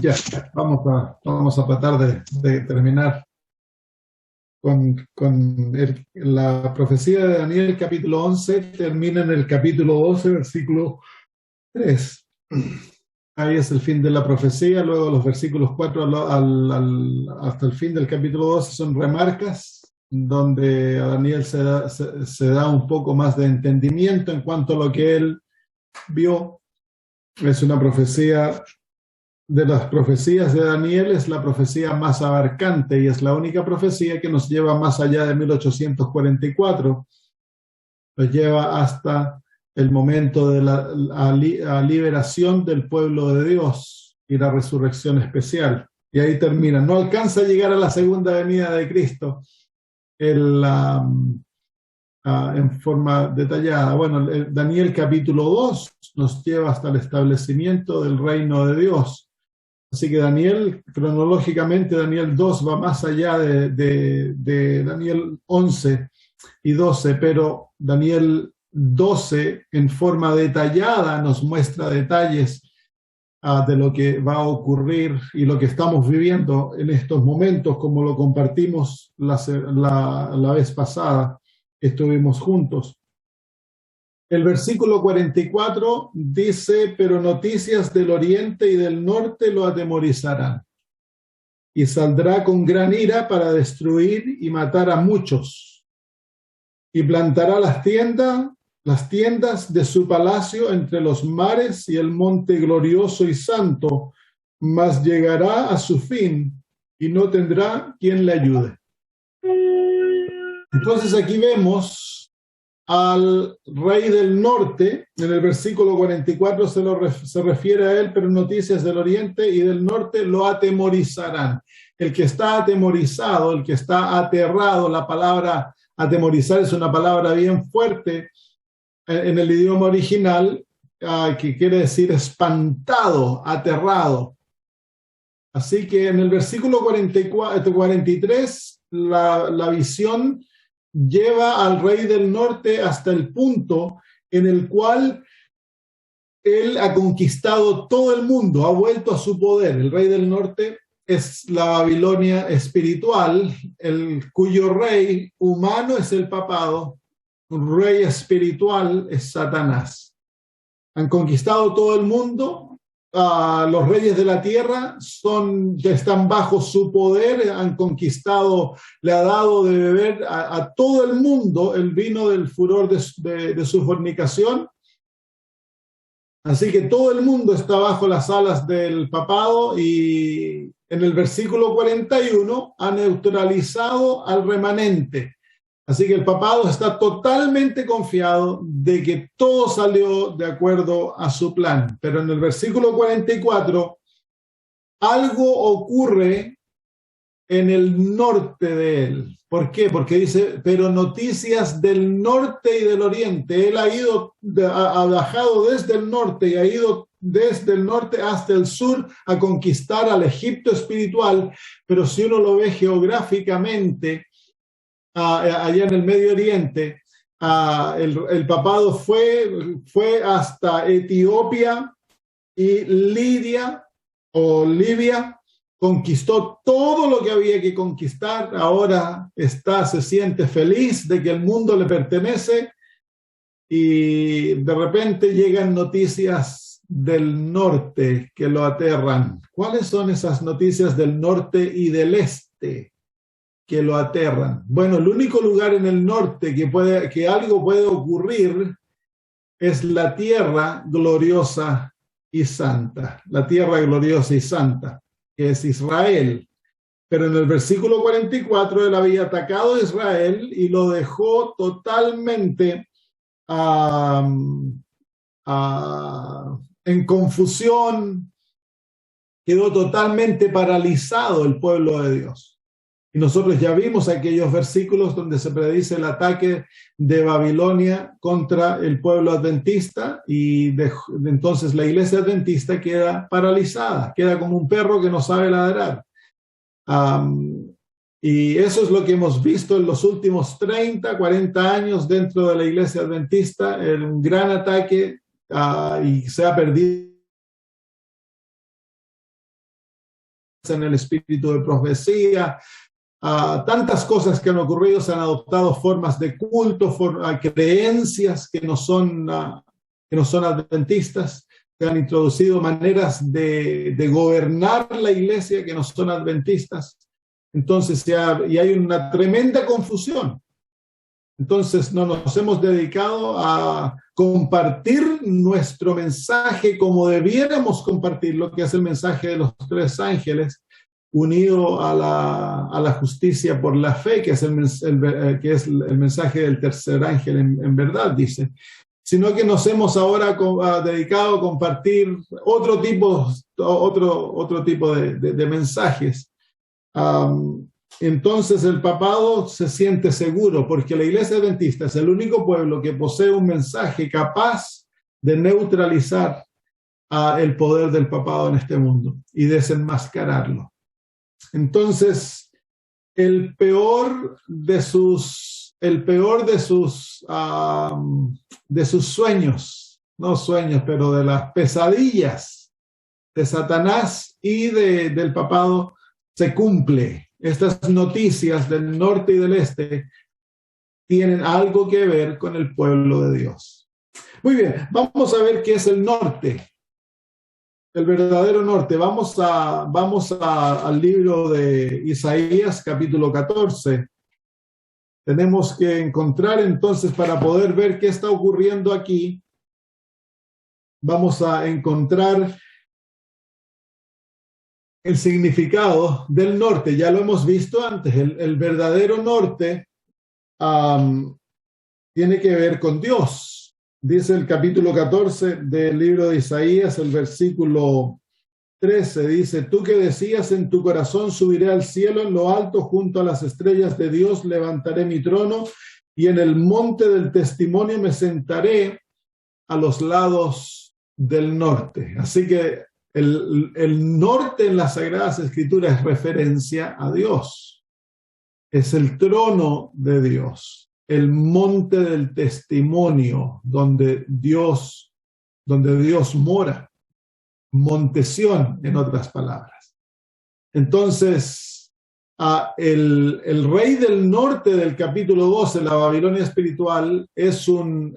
Ya, vamos a tratar de terminar con la profecía de Daniel, capítulo 11, termina en el capítulo 12, versículo 3. Ahí es el fin de la profecía. Luego los versículos 4 hasta el fin del capítulo 12 son remarcas, donde a Daniel se da un poco más de entendimiento en cuanto a lo que él vio. Es una profecía. De las profecías de Daniel es la profecía más abarcante y es la única profecía que nos lleva más allá de 1844. Nos lleva hasta el momento de la liberación del pueblo de Dios y la resurrección especial. Y ahí termina. No alcanza a llegar a la segunda venida de Cristo en forma detallada. Bueno, Daniel capítulo 2 nos lleva hasta el establecimiento del reino de Dios. Así que Daniel, cronológicamente, Daniel 2 va más allá de Daniel 11 y 12, pero Daniel 12 en forma detallada nos muestra detalles de lo que va a ocurrir y lo que estamos viviendo en estos momentos, como lo compartimos la vez pasada que estuvimos juntos. El versículo 44 dice, pero noticias del oriente y del norte lo atemorizarán, y saldrá con gran ira para destruir y matar a muchos, y plantará las tiendas de su palacio entre los mares y el monte glorioso y santo, mas llegará a su fin y no tendrá quien le ayude. Entonces aquí vemos al rey del norte. En el versículo 44 se refiere a él, pero noticias del oriente y del norte lo atemorizarán. El que está atemorizado, el que está aterrado, la palabra atemorizar es una palabra bien fuerte en el idioma original, que quiere decir espantado, aterrado. Así que en el versículo 43, la visión lleva al rey del norte hasta el punto en el cual él ha conquistado todo el mundo, ha vuelto a su poder. El rey del norte es la Babilonia espiritual, cuyo rey humano es el papado, un rey espiritual es Satanás. Han conquistado todo el mundo. Los reyes de la tierra están bajo su poder, han conquistado, le ha dado de beber a todo el mundo el vino del furor de su fornicación. Así que todo el mundo está bajo las alas del papado, y en el versículo 41 ha neutralizado al remanente. Así que el papado está totalmente confiado de que todo salió de acuerdo a su plan. Pero en el versículo 44, algo ocurre en el norte de él. ¿Por qué? Porque dice, pero noticias del norte y del oriente. Él ha viajado desde el norte y ha ido desde el norte hasta el sur a conquistar al Egipto espiritual. Pero si uno lo ve geográficamente, allá en el Medio Oriente, el papado fue hasta Etiopía y Libia, conquistó todo lo que había que conquistar. Ahora se siente feliz de que el mundo le pertenece, y de repente llegan noticias del norte que lo aterran. ¿Cuáles son esas noticias del norte y del este que lo aterran? Bueno, el único lugar en el norte que algo puede ocurrir es la tierra gloriosa y santa. La tierra gloriosa y santa, que es Israel. Pero en el versículo 44 él había atacado a Israel y lo dejó totalmente en confusión. Quedó totalmente paralizado el pueblo de Dios. Y nosotros ya vimos aquellos versículos donde se predice el ataque de Babilonia contra el pueblo adventista, y entonces la iglesia adventista queda paralizada, queda como un perro que no sabe ladrar. Y eso es lo que hemos visto en los últimos 30, 40 años dentro de la iglesia adventista, un gran ataque, y se ha perdido en el espíritu de profecía, tantas cosas que han ocurrido, se han adoptado formas de culto, creencias que no son adventistas, se han introducido maneras de gobernar la iglesia que no son adventistas. Entonces, y hay una tremenda confusión. Entonces, no nos hemos dedicado a compartir nuestro mensaje como debiéramos compartirlo, que es el mensaje de los tres ángeles, unido a la justicia por la fe, que es el mensaje del tercer ángel en verdad, dice. Sino que nos hemos ahora dedicado a compartir otro tipo de mensajes. Entonces el papado se siente seguro porque la iglesia adventista es el único pueblo que posee un mensaje capaz de neutralizar el poder del papado en este mundo y desenmascararlo. Entonces, el peor de sus sueños, no sueños, pero de las pesadillas de Satanás y del papado se cumple. Estas noticias del norte y del este tienen algo que ver con el pueblo de Dios. Muy bien, vamos a ver qué es el norte, el verdadero norte. Vamos al libro de Isaías, capítulo 14. Tenemos que encontrar entonces, para poder ver qué está ocurriendo aquí, vamos a encontrar el significado del norte. Ya lo hemos visto antes. El verdadero norte tiene que ver con Dios. Dice el capítulo 14 del libro de Isaías, el versículo 13, dice: tú que decías en tu corazón, subiré al cielo, en lo alto junto a las estrellas de Dios levantaré mi trono, y en el monte del testimonio me sentaré a los lados del norte. Así que el norte en las Sagradas Escrituras es referencia a Dios. Es el trono de Dios, el monte del testimonio donde Dios mora. Monte Sión, en otras palabras. Entonces, el rey del norte del capítulo 12, la Babilonia espiritual, es un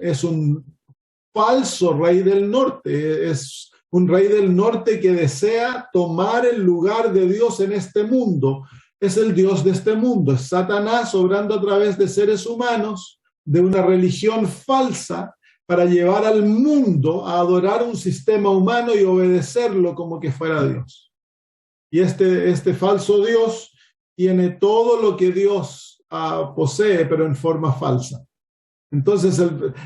falso rey del norte, es un rey del norte que desea tomar el lugar de Dios en este mundo. Es el Dios de este mundo, es Satanás obrando a través de seres humanos, de una religión falsa, para llevar al mundo a adorar un sistema humano y obedecerlo como que fuera Dios. Y este falso Dios tiene todo lo que Dios posee, pero en forma falsa. Entonces,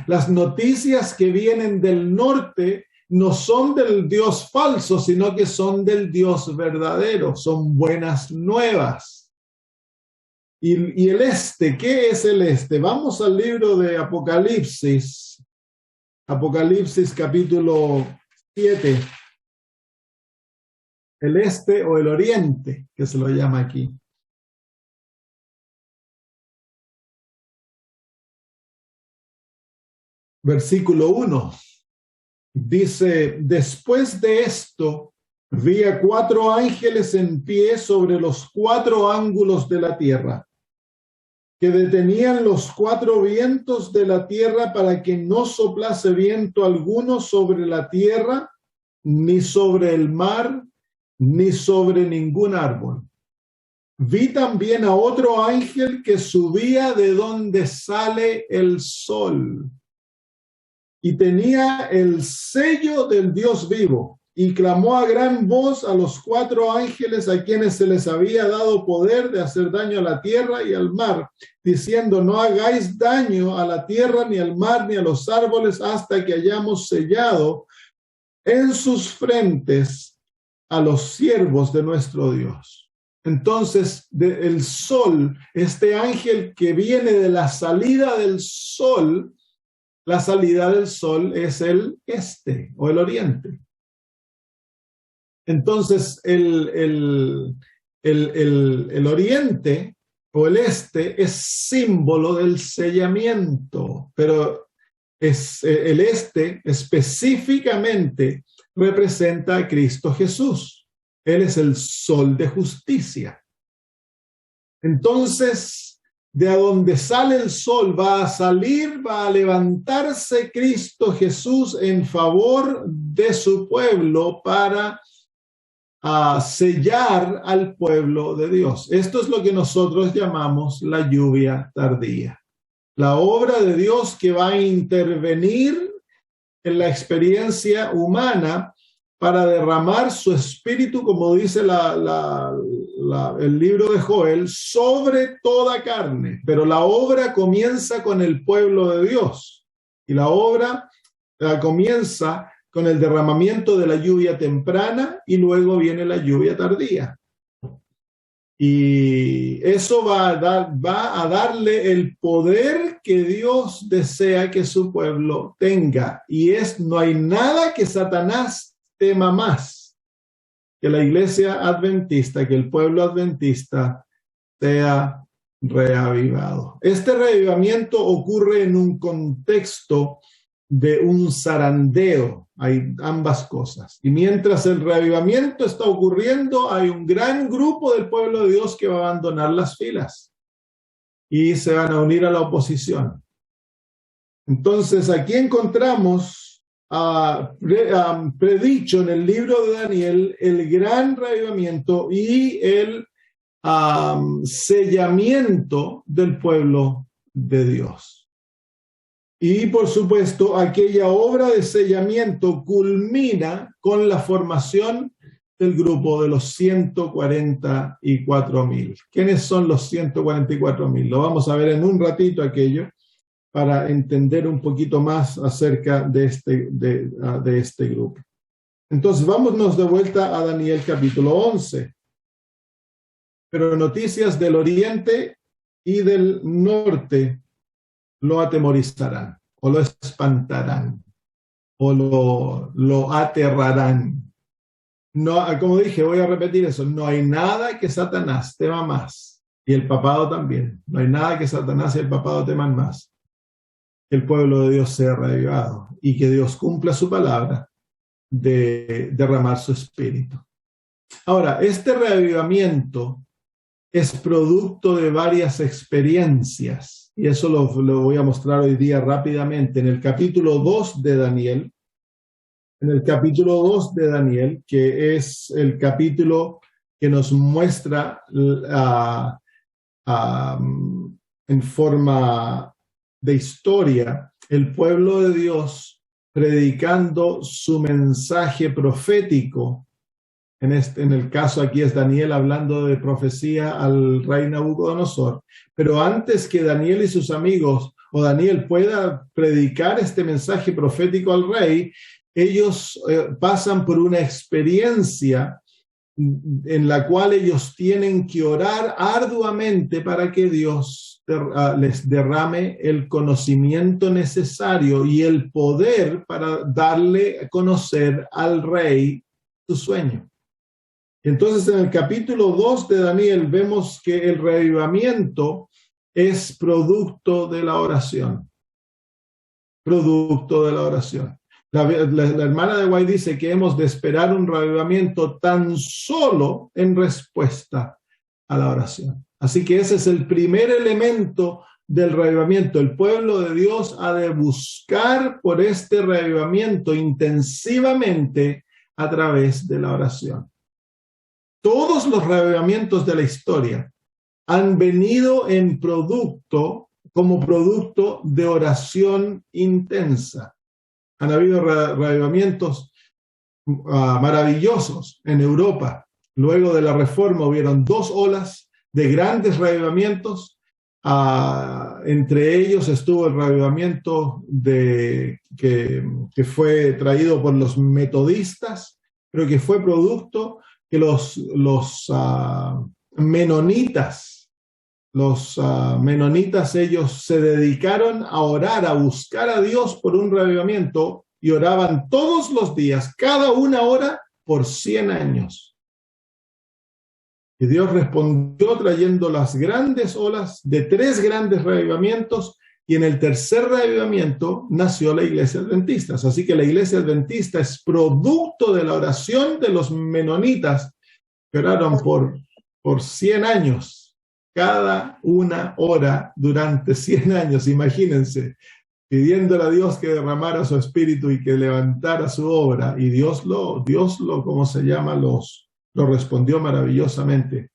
las noticias que vienen del norte no son del Dios falso, sino que son del Dios verdadero, son buenas nuevas. Y el este, ¿qué es el este? Vamos al libro de Apocalipsis. Apocalipsis capítulo 7, el este o el oriente, que se lo llama aquí. Versículo 1, dice: después de esto, vi a 4 ángeles en pie sobre los 4 ángulos de la tierra, que detenían los 4 vientos de la tierra para que no soplase viento alguno sobre la tierra, ni sobre el mar, ni sobre ningún árbol. Vi también a otro ángel que subía de donde sale el sol, y tenía el sello del Dios vivo, y clamó a gran voz a los 4 ángeles a quienes se les había dado poder de hacer daño a la tierra y al mar, diciendo: no hagáis daño a la tierra, ni al mar, ni a los árboles, hasta que hayamos sellado en sus frentes a los siervos de nuestro Dios. Entonces, el sol, este ángel que viene de la salida del sol, la salida del sol es el este o el oriente. Entonces, el oriente o el este es símbolo del sellamiento, pero el este específicamente representa a Cristo Jesús. Él es el sol de justicia. Entonces, de donde sale el sol va a levantarse Cristo Jesús en favor de su pueblo para sellar al pueblo de Dios. Esto es lo que nosotros llamamos la lluvia tardía. La obra de Dios que va a intervenir en la experiencia humana para derramar su espíritu, como dice el libro de Joel, sobre toda carne. Pero la obra comienza con el pueblo de Dios. Y la obra comienza con el derramamiento de la lluvia temprana y luego viene la lluvia tardía. Y eso va a darle el poder que Dios desea que su pueblo tenga. Y no hay nada que Satanás tema más que la iglesia adventista, que el pueblo adventista sea reavivado. Este reavivamiento ocurre en un contexto de un zarandeo. Hay ambas cosas. Y mientras el reavivamiento está ocurriendo, hay un gran grupo del pueblo de Dios que va a abandonar las filas y se van a unir a la oposición. Entonces, aquí encontramos predicho en el libro de Daniel el gran reavivamiento y el sellamiento del pueblo de Dios. Y por supuesto, aquella obra de sellamiento culmina con la formación del grupo de los 144,000. ¿Quiénes son los 144,000? Lo vamos a ver en un ratito aquello, para entender un poquito más acerca de este grupo. Entonces, vámonos de vuelta a Daniel capítulo 11. Pero noticias del oriente y del norte lo atemorizarán, o lo espantarán, o lo aterrarán. No, como dije, voy a repetir eso, no hay nada que Satanás tema más, y el papado también. No hay nada que Satanás y el papado teman más. Que el pueblo de Dios sea reavivado y que Dios cumpla su palabra de derramar su espíritu. Ahora, este reavivamiento es producto de varias experiencias y eso lo voy a mostrar hoy día rápidamente en el capítulo 2 de Daniel. En el capítulo 2 de Daniel, que es el capítulo que nos muestra en forma de historia, el pueblo de Dios predicando su mensaje profético. En el caso aquí es Daniel hablando de profecía al rey Nabucodonosor. Pero antes que Daniel y sus amigos o Daniel pueda predicar este mensaje profético al rey, ellos pasan por una experiencia en la cual ellos tienen que orar arduamente para que Dios les derrame el conocimiento necesario y el poder para darle a conocer al rey su sueño. Entonces, en el capítulo 2 de Daniel vemos que el reavivamiento es producto de la oración. Producto de la oración. La hermana de White dice que hemos de esperar un reavivamiento tan solo en respuesta a la oración. Así que ese es el primer elemento del reavivamiento. El pueblo de Dios ha de buscar por este reavivamiento intensivamente a través de la oración. Todos los reavivamientos de la historia han venido como producto de oración intensa. Han habido reavivamientos maravillosos en Europa. Luego de la Reforma hubieron 2 olas de grandes reavivamientos. Entre ellos estuvo el reavivamiento que fue traído por los metodistas, pero que fue producto que los menonitas, ellos se dedicaron a orar, a buscar a Dios por un reavivamiento y oraban todos los días, cada 1 hora, por 100 años. Y Dios respondió trayendo las grandes olas de 3 grandes reavivamientos, y en el tercer reavivamiento nació la iglesia adventista. Así que la iglesia adventista es producto de la oración de los menonitas Oraron por 100 años, cada una hora durante 100 años, imagínense, pidiéndole a Dios que derramara su espíritu y que levantara su obra, y Dios ¿cómo se llama? Lo respondió maravillosamente.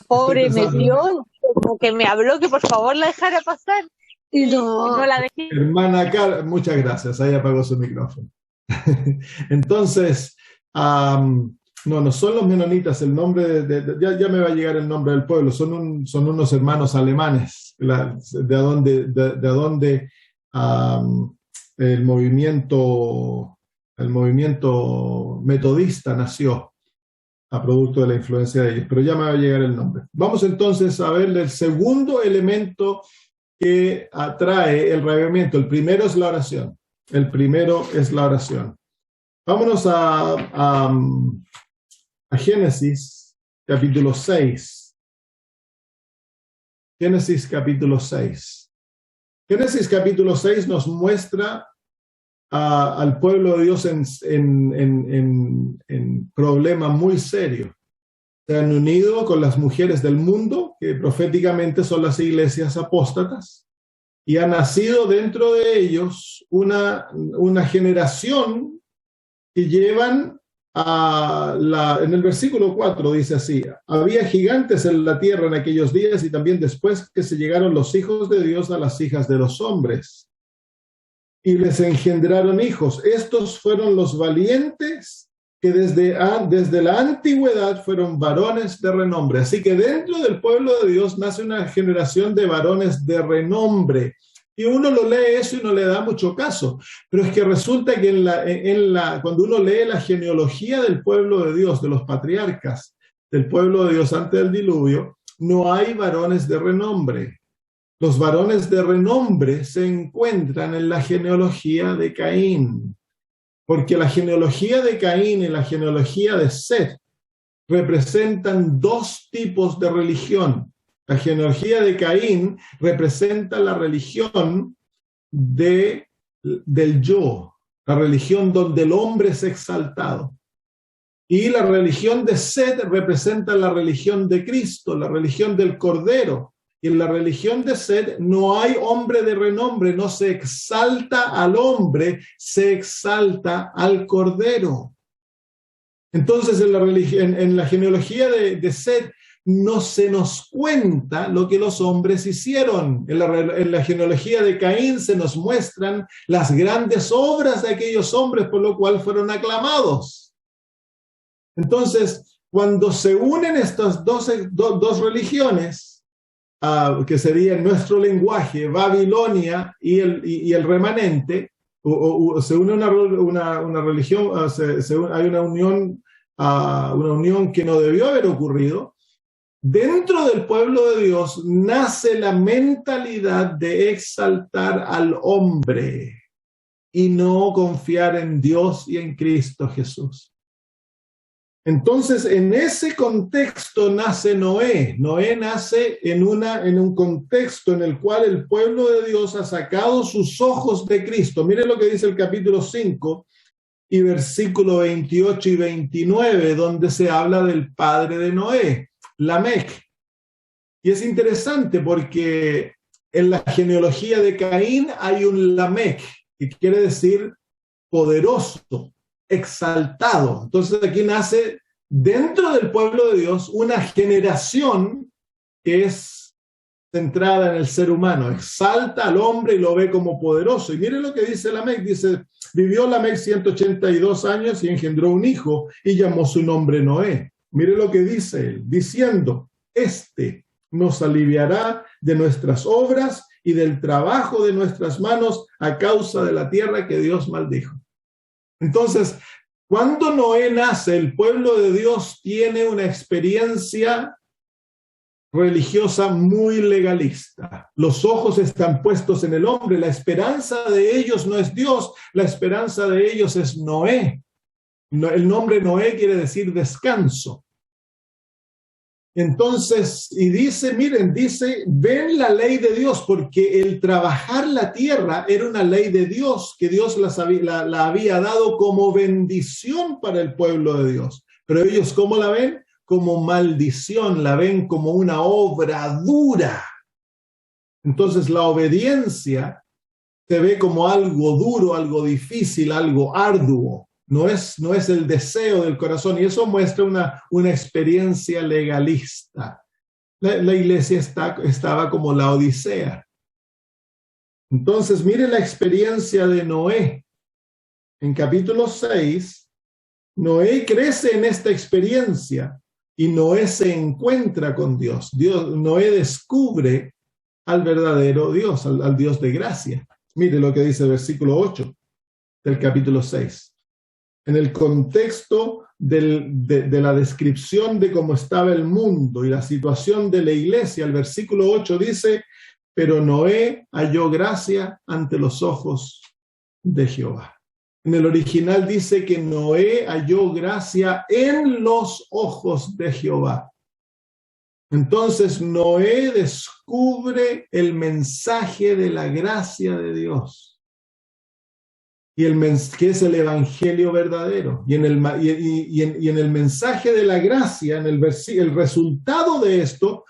Pobre, me dio, como que me habló que por favor la dejara pasar. Y no la dejé. Hermana Carla, muchas gracias, ahí apagó su micrófono. Entonces, no son los menonitas, el nombre ya me va a llegar el nombre del pueblo, son unos hermanos alemanes, de donde el movimiento metodista nació a producto de la influencia de ellos, pero ya me va a llegar el nombre. Vamos entonces a ver el segundo elemento que atrae el reavivamiento. El primero es la oración. Vámonos a Génesis capítulo 6. Génesis capítulo 6. Génesis capítulo 6 nos muestra al pueblo de Dios en problema muy serio. Se han unido con las mujeres del mundo, que proféticamente son las iglesias apóstatas, y ha nacido dentro de ellos una generación que llevan en el versículo 4 dice así: había gigantes en la tierra en aquellos días y también después que se llegaron los hijos de Dios a las hijas de los hombres y les engendraron hijos. Estos fueron los valientes que desde la antigüedad fueron varones de renombre. Así que dentro del pueblo de Dios nace una generación de varones de renombre. Y uno lo lee eso y no le da mucho caso. Pero es que resulta que cuando uno lee la genealogía del pueblo de Dios, de los patriarcas del pueblo de Dios antes del diluvio, no hay varones de renombre. Los varones de renombre se encuentran en la genealogía de Caín, porque la genealogía de Caín y la genealogía de Set representan dos tipos de religión. La genealogía de Caín representa la religión del yo, la religión donde el hombre es exaltado. Y la religión de Set representa la religión de Cristo, la religión del Cordero. Y en la religión de Set no hay hombre de renombre, no se exalta al hombre, se exalta al Cordero. Entonces en la genealogía de Set no se nos cuenta lo que los hombres hicieron. En la genealogía de Caín se nos muestran las grandes obras de aquellos hombres por lo cual fueron aclamados. Entonces, cuando se unen estas dos religiones, que sería en nuestro lenguaje Babilonia y el remanente, se une una religión, hay una unión que no debió haber ocurrido. Dentro del pueblo de Dios nace la mentalidad de exaltar al hombre y no confiar en Dios y en Cristo Jesús. Entonces, en ese contexto nace Noé. Noé nace en un contexto en el cual el pueblo de Dios ha sacado sus ojos de Cristo. Mire lo que dice el capítulo 5 y versículo 28 y 29, donde se habla del padre de Noé, Lamec. Y es interesante porque en la genealogía de Caín hay un Lamec, que quiere decir poderoso, exaltado. Entonces aquí nace dentro del pueblo de Dios una generación que es centrada en el ser humano, exalta al hombre y lo ve como poderoso. Y mire lo que dice Lamec, dice: vivió Lamec 182 años y engendró un hijo y llamó su nombre Noé. Mire lo que dice él, diciendo: este nos aliviará de nuestras obras y del trabajo de nuestras manos a causa de la tierra que Dios maldijo. Entonces, cuando Noé nace, el pueblo de Dios tiene una experiencia religiosa muy legalista. Los ojos están puestos en el hombre. La esperanza de ellos no es Dios, la esperanza de ellos es Noé. El nombre Noé quiere decir descanso. Entonces, y dice, miren, dice, ven la ley de Dios, porque el trabajar la tierra era una ley de Dios, que Dios la había dado como bendición para el pueblo de Dios. Pero ellos, ¿cómo la ven? Como maldición, la ven como una obra dura. Entonces, la obediencia se ve como algo duro, algo difícil, algo arduo. No es el deseo del corazón, y eso muestra una experiencia legalista. La iglesia estaba como la Odisea. Entonces, mire la experiencia de Noé. En capítulo 6, Noé crece en esta experiencia y Noé se encuentra con Dios. Noé descubre al verdadero Dios, al Dios de gracia. Mire lo que dice el versículo 8 del capítulo 6. En el contexto de la descripción de cómo estaba el mundo y la situación de la iglesia, el versículo 8 dice, pero Noé halló gracia ante los ojos de Jehová. En el original dice que Noé halló gracia en los ojos de Jehová. Entonces Noé descubre el mensaje de la gracia de Dios. Que es el evangelio verdadero. Y en el mensaje de la gracia, el resultado de esto,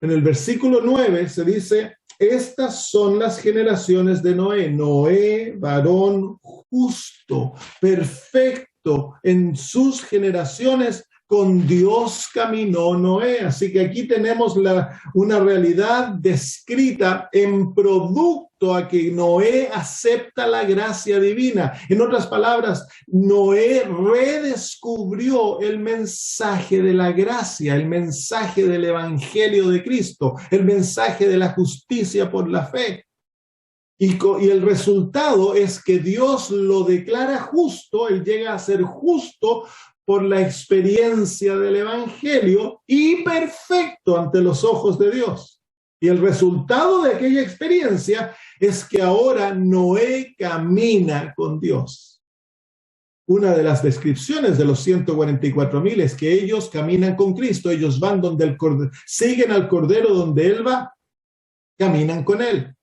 en el versículo 9 se dice, estas son las generaciones de Noé. Noé, varón justo, perfecto en sus generaciones, con Dios caminó Noé. Así que aquí tenemos una realidad descrita en producto a que Noé acepta la gracia divina. En otras palabras, Noé redescubrió el mensaje de la gracia, el mensaje del evangelio de Cristo, el mensaje de la justicia por la fe. Y el resultado es que Dios lo declara justo, él llega a ser justo por la experiencia del evangelio y perfecto ante los ojos de Dios. Y el resultado de aquella experiencia es que ahora Noé camina con Dios. Una de las descripciones de los 144,000 es que ellos caminan con Cristo, ellos van donde el Cordero, siguen al Cordero donde Él va, caminan con Él.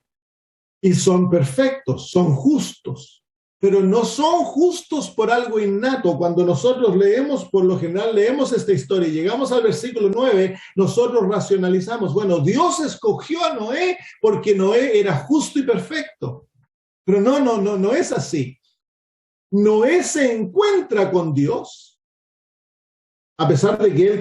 Y son perfectos, son justos. Pero no son justos por algo innato. Cuando nosotros leemos, por lo general leemos esta historia y llegamos al versículo 9, nosotros racionalizamos, bueno, Dios escogió a Noé porque Noé era justo y perfecto. Pero no es así. Noé se encuentra con Dios, a pesar de que él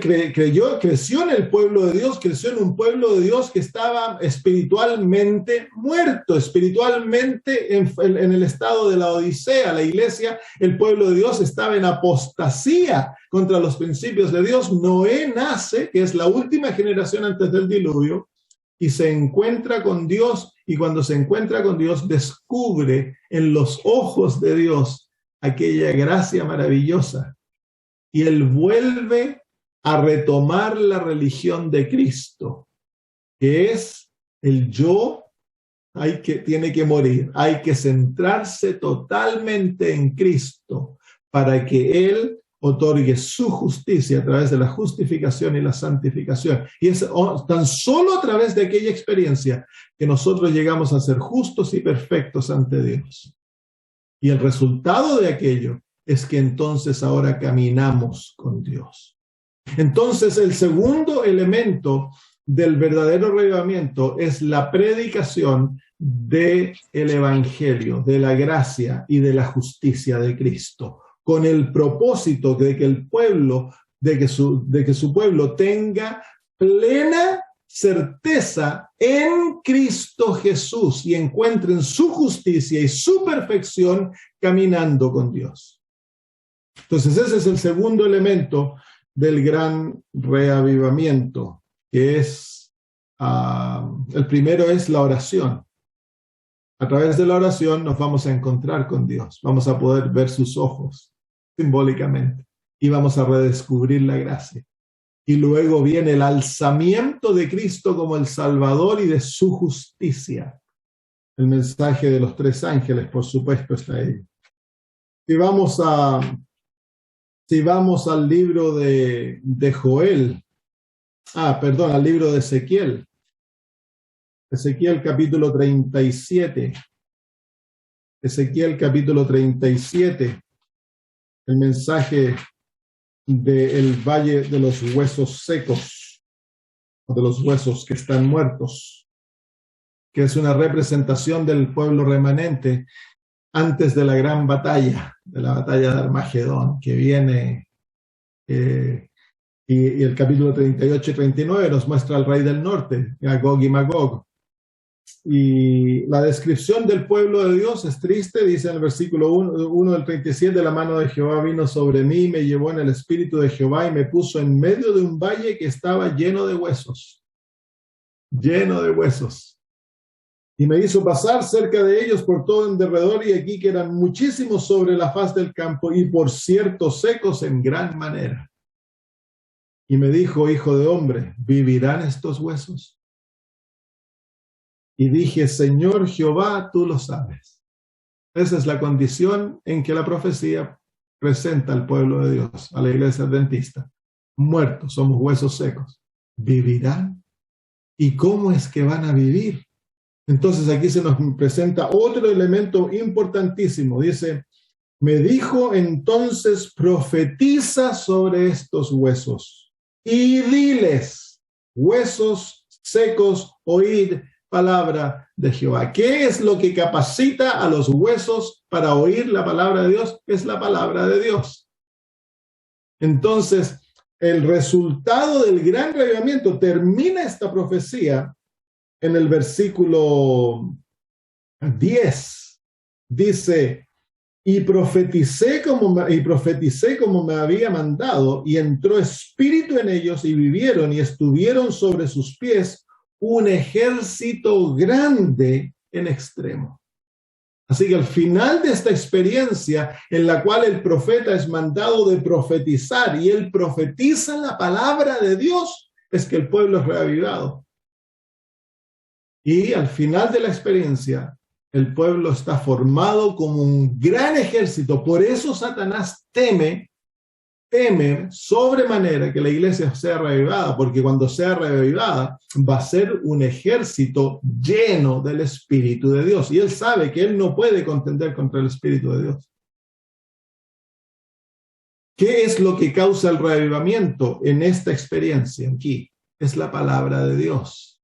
creció en el pueblo de Dios, creció en un pueblo de Dios que estaba espiritualmente muerto, espiritualmente en el estado de la Odisea. La iglesia, el pueblo de Dios estaba en apostasía contra los principios de Dios. Noé nace, que es la última generación antes del diluvio, y se encuentra con Dios, y cuando se encuentra con Dios descubre en los ojos de Dios aquella gracia maravillosa. Y él vuelve a retomar la religión de Cristo, que es el yo tiene que morir, hay que centrarse totalmente en Cristo para que Él otorgue su justicia a través de la justificación y la santificación. Y es tan solo a través de aquella experiencia que nosotros llegamos a ser justos y perfectos ante Dios. Y el resultado de aquello es que entonces ahora caminamos con Dios. Entonces, el segundo elemento del verdadero avivamiento es la predicación del evangelio, de la gracia y de la justicia de Cristo, con el propósito de que el pueblo, de que su pueblo tenga plena certeza en Cristo Jesús y encuentren su justicia y su perfección caminando con Dios. Entonces ese es el segundo elemento del gran reavivamiento, que es, el primero es la oración. A través de la oración nos vamos a encontrar con Dios, vamos a poder ver sus ojos simbólicamente y vamos a redescubrir la gracia. Y luego viene el alzamiento de Cristo como el Salvador y de su justicia. El mensaje de los 3 ángeles, por supuesto, está ahí. Si vamos al libro de Joel, Perdón, al libro de Ezequiel. Ezequiel capítulo 37. Ezequiel capítulo 37. El mensaje del valle de los huesos secos, de los huesos que están muertos, que es una representación del pueblo remanente antes de la gran batalla, de la batalla de Armagedón, que viene, y el capítulo 38 y 39 nos muestra al rey del norte, Magog y Magog. Y la descripción del pueblo de Dios es triste, dice en el versículo 1 del 37, la mano de Jehová vino sobre mí, me llevó en el espíritu de Jehová y me puso en medio de un valle que estaba lleno de huesos. Lleno de huesos. Y me hizo pasar cerca de ellos por todo en derredor, y aquí que eran muchísimos sobre la faz del campo, y por cierto secos en gran manera. Y me dijo, hijo de hombre, ¿vivirán estos huesos? Y dije, Señor Jehová, tú lo sabes. Esa es la condición en que la profecía presenta al pueblo de Dios, a la iglesia adventista. Muertos, somos huesos secos. ¿Vivirán? ¿Y cómo es que van a vivir? Entonces aquí se nos presenta otro elemento importantísimo. Dice, me dijo entonces, profetiza sobre estos huesos y diles, huesos secos, oíd palabra de Jehová. ¿Qué es lo que capacita a los huesos para oír la palabra de Dios? Es la palabra de Dios. Entonces, el resultado del gran avivamiento, termina esta profecía en el versículo 10. Dice, y profeticé como me había mandado, y entró espíritu en ellos, y vivieron, y estuvieron sobre sus pies un ejército grande en extremo. Así que al final de esta experiencia en la cual el profeta es mandado de profetizar y él profetiza la palabra de Dios, es que el pueblo es reavivado. Y al final de la experiencia, el pueblo está formado como un gran ejército. Por eso Satanás teme sobremanera que la iglesia sea reavivada, porque cuando sea reavivada va a ser un ejército lleno del Espíritu de Dios. Y él sabe que él no puede contender contra el Espíritu de Dios. ¿Qué es lo que causa el reavivamiento en esta experiencia aquí? Es la palabra de Dios.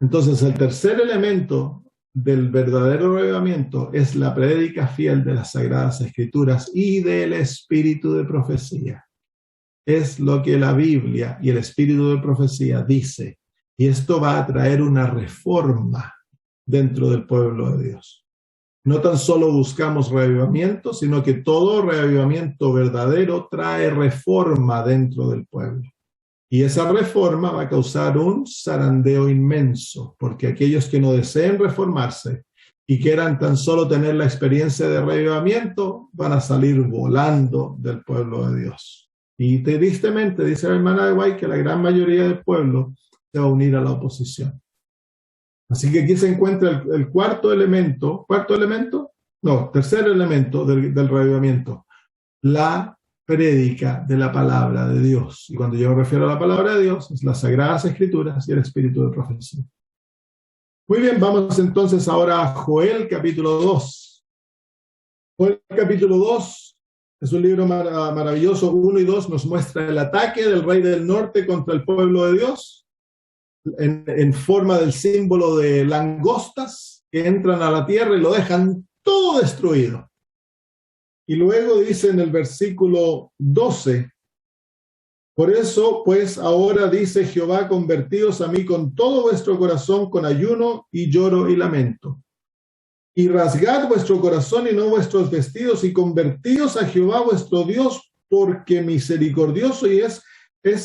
Entonces, el tercer elemento del verdadero reavivamiento es la prédica fiel de las Sagradas Escrituras y del espíritu de profecía. Es lo que la Biblia y el espíritu de profecía dice. Y esto va a traer una reforma dentro del pueblo de Dios. No tan solo buscamos reavivamiento, sino que todo reavivamiento verdadero trae reforma dentro del pueblo. Y esa reforma va a causar un zarandeo inmenso, porque aquellos que no deseen reformarse y quieran tan solo tener la experiencia de reavivamiento, van a salir volando del pueblo de Dios. Y tristemente, dice la hermana de White, que la gran mayoría del pueblo se va a unir a la oposición. Así que aquí se encuentra el tercer elemento del reavivamiento, la prédica de la palabra de Dios. Y cuando yo me refiero a la palabra de Dios, es las Sagradas Escrituras y el espíritu de profecía. Muy bien, vamos entonces ahora a Joel capítulo 2. Joel capítulo 2 es un libro maravilloso. 1 y 2 nos muestra el ataque del rey del norte contra el pueblo de Dios en forma del símbolo de langostas que entran a la tierra y lo dejan todo destruido. Y luego dice en el versículo 12, por eso, pues, ahora dice Jehová, convertíos a mí con todo vuestro corazón, con ayuno y lloro y lamento. Y rasgad vuestro corazón y no vuestros vestidos, y convertíos a Jehová vuestro Dios, porque misericordioso es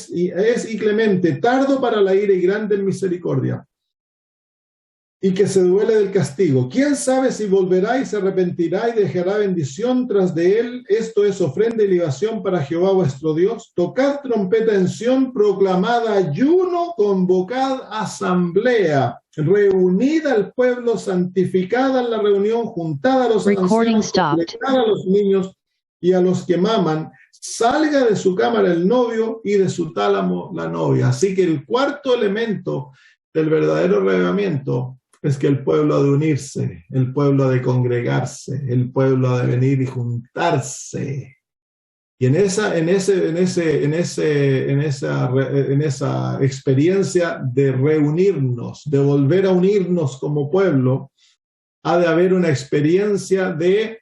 y clemente, tardo para la ira y grande en misericordia, y que se duele del castigo. ¿Quién sabe si volverá y se arrepentirá y dejará bendición tras de él? Esto es ofrenda y libación para Jehová vuestro Dios. Tocad trompeta en Sión, proclamad ayuno, convocad asamblea, reunid al pueblo, santificad en la reunión, juntad a los ancianos, completad a los niños y a los que maman, salga de su cámara el novio y de su tálamo la novia. Así que el cuarto elemento del verdadero reavivamiento es que el pueblo ha de unirse, el pueblo ha de congregarse, el pueblo ha de venir y juntarse. Y en esa experiencia de reunirnos, de volver a unirnos como pueblo, ha de haber una experiencia de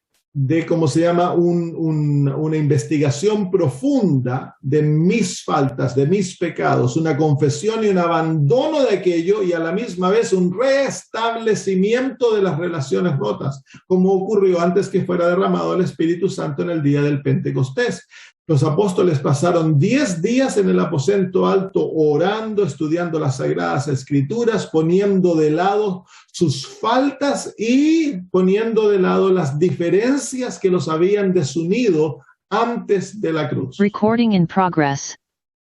¿cómo se llama? Una investigación profunda de mis faltas, de mis pecados, una confesión y un abandono de aquello, y a la misma vez un restablecimiento de las relaciones rotas, como ocurrió antes que fuera derramado el Espíritu Santo en el día del Pentecostés. Los apóstoles pasaron 10 días en el aposento alto orando, estudiando las Sagradas Escrituras, poniendo de lado sus faltas y poniendo de lado las diferencias que los habían desunido antes de la cruz. Recording in progress.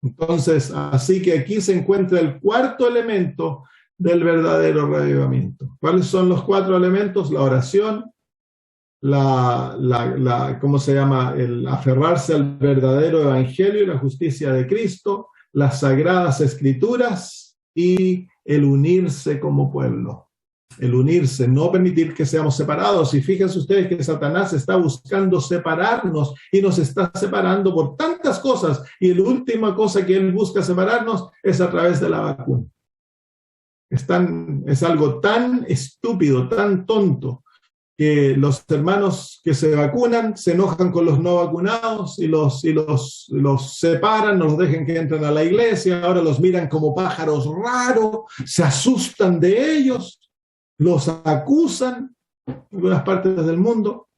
Entonces, así que aquí se encuentra el cuarto elemento del verdadero reavivamiento. ¿Cuáles son los 4 elementos? La oración, ¿cómo se llama? El aferrarse al verdadero evangelio y la justicia de Cristo, las sagradas escrituras y el unirse como pueblo. El unirse, no permitir que seamos separados. Y fíjense ustedes que Satanás está buscando separarnos y nos está separando por tantas cosas. Y la última cosa que él busca separarnos es a través de la vacuna. Es algo tan estúpido, tan tonto, que los hermanos que se vacunan se enojan con los no vacunados y los separan, no los dejan que entren a la iglesia, ahora los miran como pájaros raros, se asustan de ellos, los acusan en algunas partes del mundo.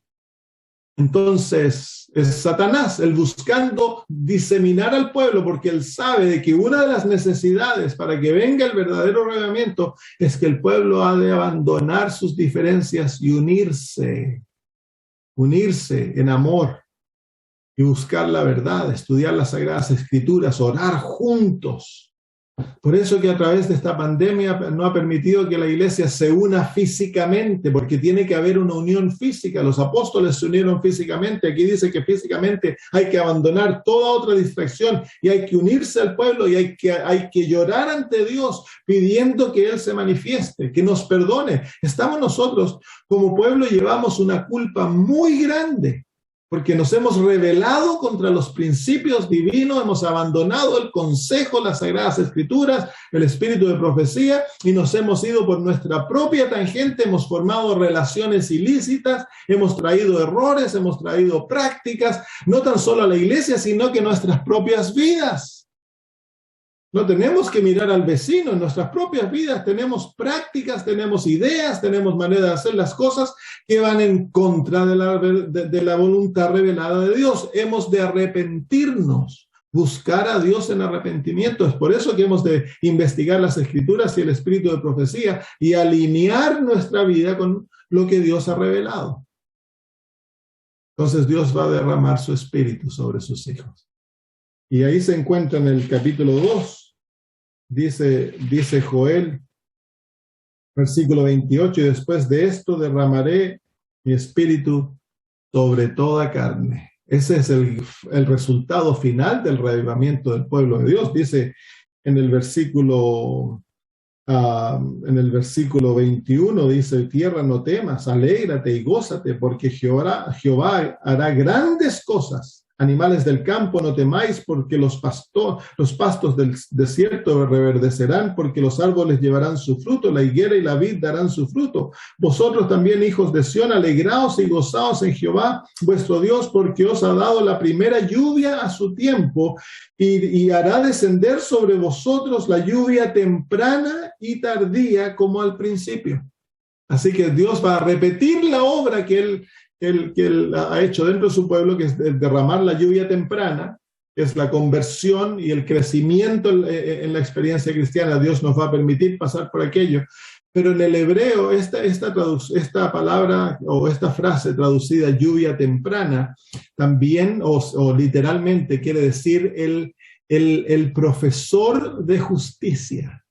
Entonces es Satanás, él buscando diseminar al pueblo, porque él sabe de que una de las necesidades para que venga el verdadero reavivamiento es que el pueblo ha de abandonar sus diferencias y unirse en amor y buscar la verdad, estudiar las Sagradas Escrituras, orar juntos. Por eso que a través de esta pandemia no ha permitido que la iglesia se una físicamente, porque tiene que haber una unión física. Los apóstoles se unieron físicamente. Aquí dice que físicamente hay que abandonar toda otra distracción y hay que unirse al pueblo y hay que llorar ante Dios pidiendo que Él se manifieste, que nos perdone. Estamos nosotros como pueblo, llevamos una culpa muy grande, porque nos hemos rebelado contra los principios divinos, hemos abandonado el consejo, las Sagradas Escrituras, el espíritu de profecía, y nos hemos ido por nuestra propia tangente, hemos formado relaciones ilícitas, hemos traído errores, hemos traído prácticas, no tan solo a la iglesia, sino que nuestras propias vidas. No tenemos que mirar al vecino, en nuestras propias vidas tenemos prácticas, tenemos ideas, tenemos manera de hacer las cosas que van en contra de la voluntad revelada de Dios. Hemos de arrepentirnos, buscar a Dios en arrepentimiento. Es por eso que hemos de investigar las Escrituras y el espíritu de profecía y alinear nuestra vida con lo que Dios ha revelado. Entonces Dios va a derramar su espíritu sobre sus hijos. Y ahí se encuentra en el capítulo 2. Dice Joel, versículo 28, y después de esto derramaré mi espíritu sobre toda carne. Ese es el resultado final del reavivamiento del pueblo de Dios. Dice en el versículo 21, dice: tierra, no temas, alégrate y gózate, porque Jehová hará grandes cosas. Animales del campo, no temáis, porque los pastos del desierto reverdecerán, porque los árboles llevarán su fruto, la higuera y la vid darán su fruto. Vosotros también, hijos de Sión, alegraos y gozaos en Jehová vuestro Dios, porque os ha dado la primera lluvia a su tiempo, y hará descender sobre vosotros la lluvia temprana y tardía como al principio. Así que Dios va a repetir la obra que Él ha hecho dentro de su pueblo, que es derramar la lluvia temprana, que es la conversión y el crecimiento en la experiencia cristiana. Dios nos va a permitir pasar por aquello. Pero en el hebreo, esta palabra o esta frase traducida lluvia temprana, también o literalmente quiere decir el profesor de justicia.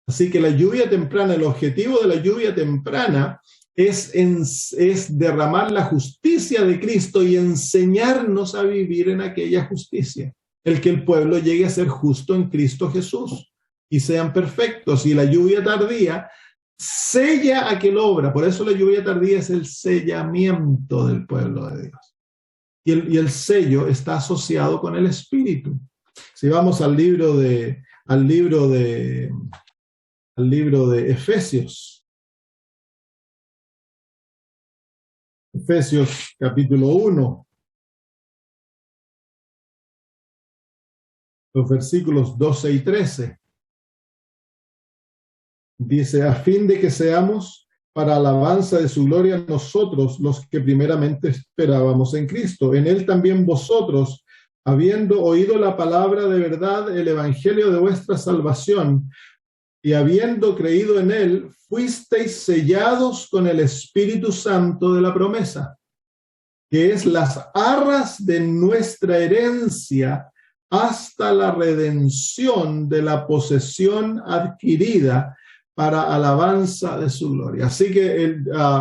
Así que la lluvia temprana, el objetivo de la lluvia temprana es derramar la justicia de Cristo y enseñarnos a vivir en aquella justicia. El que el pueblo llegue a ser justo en Cristo Jesús y sean perfectos. Y la lluvia tardía sella aquel obra. Por eso la lluvia tardía es el sellamiento del pueblo de Dios. Y el sello está asociado con el Espíritu. Si vamos al libro de Efesios. Efesios capítulo 1, los versículos 12 y 13. Dice, a fin de que seamos para alabanza de su gloria nosotros los que primeramente esperábamos en Cristo. En él también vosotros, habiendo oído la palabra de verdad, el evangelio de vuestra salvación, y habiendo creído en él, fuisteis sellados con el Espíritu Santo de la promesa, que es las arras de nuestra herencia hasta la redención de la posesión adquirida para alabanza de su gloria. Así que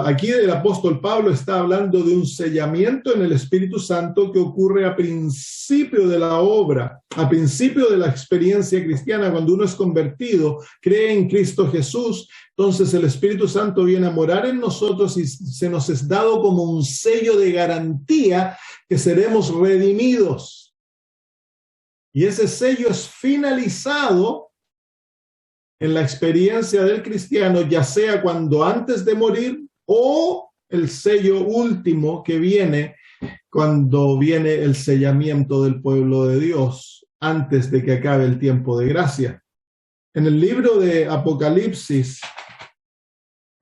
aquí el apóstol Pablo está hablando de un sellamiento en el Espíritu Santo que ocurre a principio de la obra, a principio de la experiencia cristiana. Cuando uno es convertido, cree en Cristo Jesús, entonces el Espíritu Santo viene a morar en nosotros y se nos es dado como un sello de garantía que seremos redimidos. Y ese sello es finalizado en la experiencia del cristiano, ya sea cuando antes de morir o el sello último que viene cuando viene el sellamiento del pueblo de Dios antes de que acabe el tiempo de gracia. En el libro de Apocalipsis,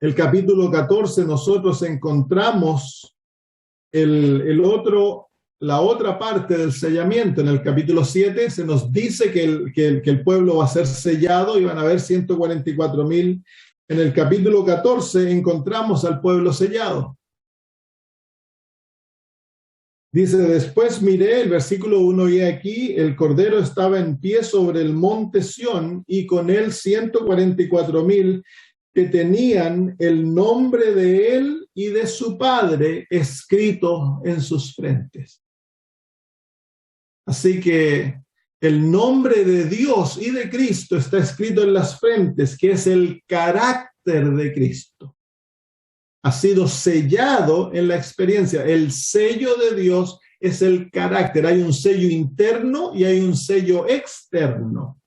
el capítulo 14, nosotros encontramos la otra parte del sellamiento. En el capítulo 7 se nos dice que el pueblo va a ser sellado y van a haber 144,000. En el capítulo 14 encontramos al pueblo sellado. Dice, después miré, el versículo 1, y aquí el Cordero estaba en pie sobre el monte Sión y con él 144,000 que tenían el nombre de él y de su Padre escrito en sus frentes. Así que el nombre de Dios y de Cristo está escrito en las frentes, que es el carácter de Cristo. Ha sido sellado en la experiencia. El sello de Dios es el carácter. Hay un sello interno y hay un sello externo.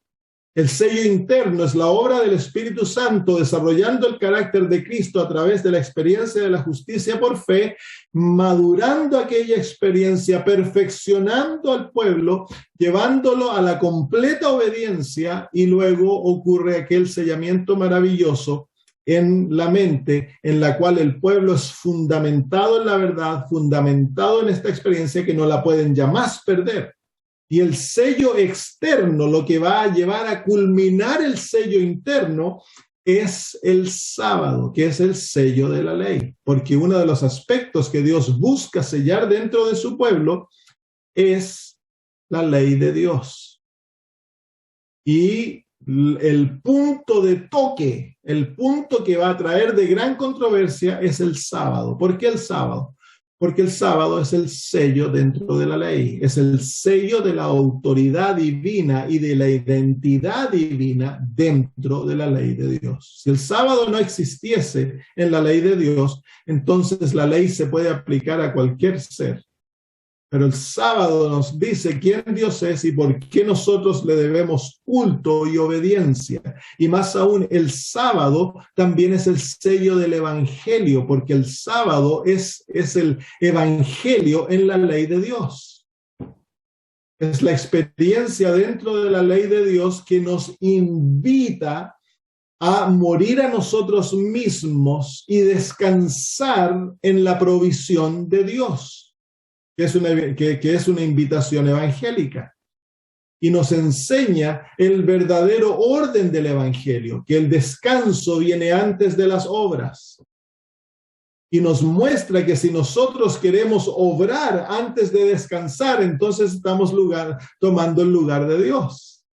El sello interno es la obra del Espíritu Santo desarrollando el carácter de Cristo a través de la experiencia de la justicia por fe, madurando aquella experiencia, perfeccionando al pueblo, llevándolo a la completa obediencia, y luego ocurre aquel sellamiento maravilloso en la mente, en la cual el pueblo es fundamentado en la verdad, fundamentado en esta experiencia que no la pueden ya más perder. Y el sello externo, lo que va a llevar a culminar el sello interno, es el sábado, que es el sello de la ley. Porque uno de los aspectos que Dios busca sellar dentro de su pueblo es la ley de Dios. Y el punto de toque, el punto que va a traer de gran controversia es el sábado. ¿Por qué el sábado? Porque el sábado es el sello dentro de la ley, es el sello de la autoridad divina y de la identidad divina dentro de la ley de Dios. Si el sábado no existiese en la ley de Dios, entonces la ley se puede aplicar a cualquier ser. Pero el sábado nos dice quién Dios es y por qué nosotros le debemos culto y obediencia. Y más aún, el sábado también es el sello del evangelio, porque el sábado es el evangelio en la ley de Dios. Es la experiencia dentro de la ley de Dios que nos invita a morir a nosotros mismos y descansar en la provisión de Dios. Que es una invitación evangélica, y nos enseña el verdadero orden del evangelio, que el descanso viene antes de las obras, y nos muestra que si nosotros queremos obrar antes de descansar, entonces estamos tomando el lugar de Dios.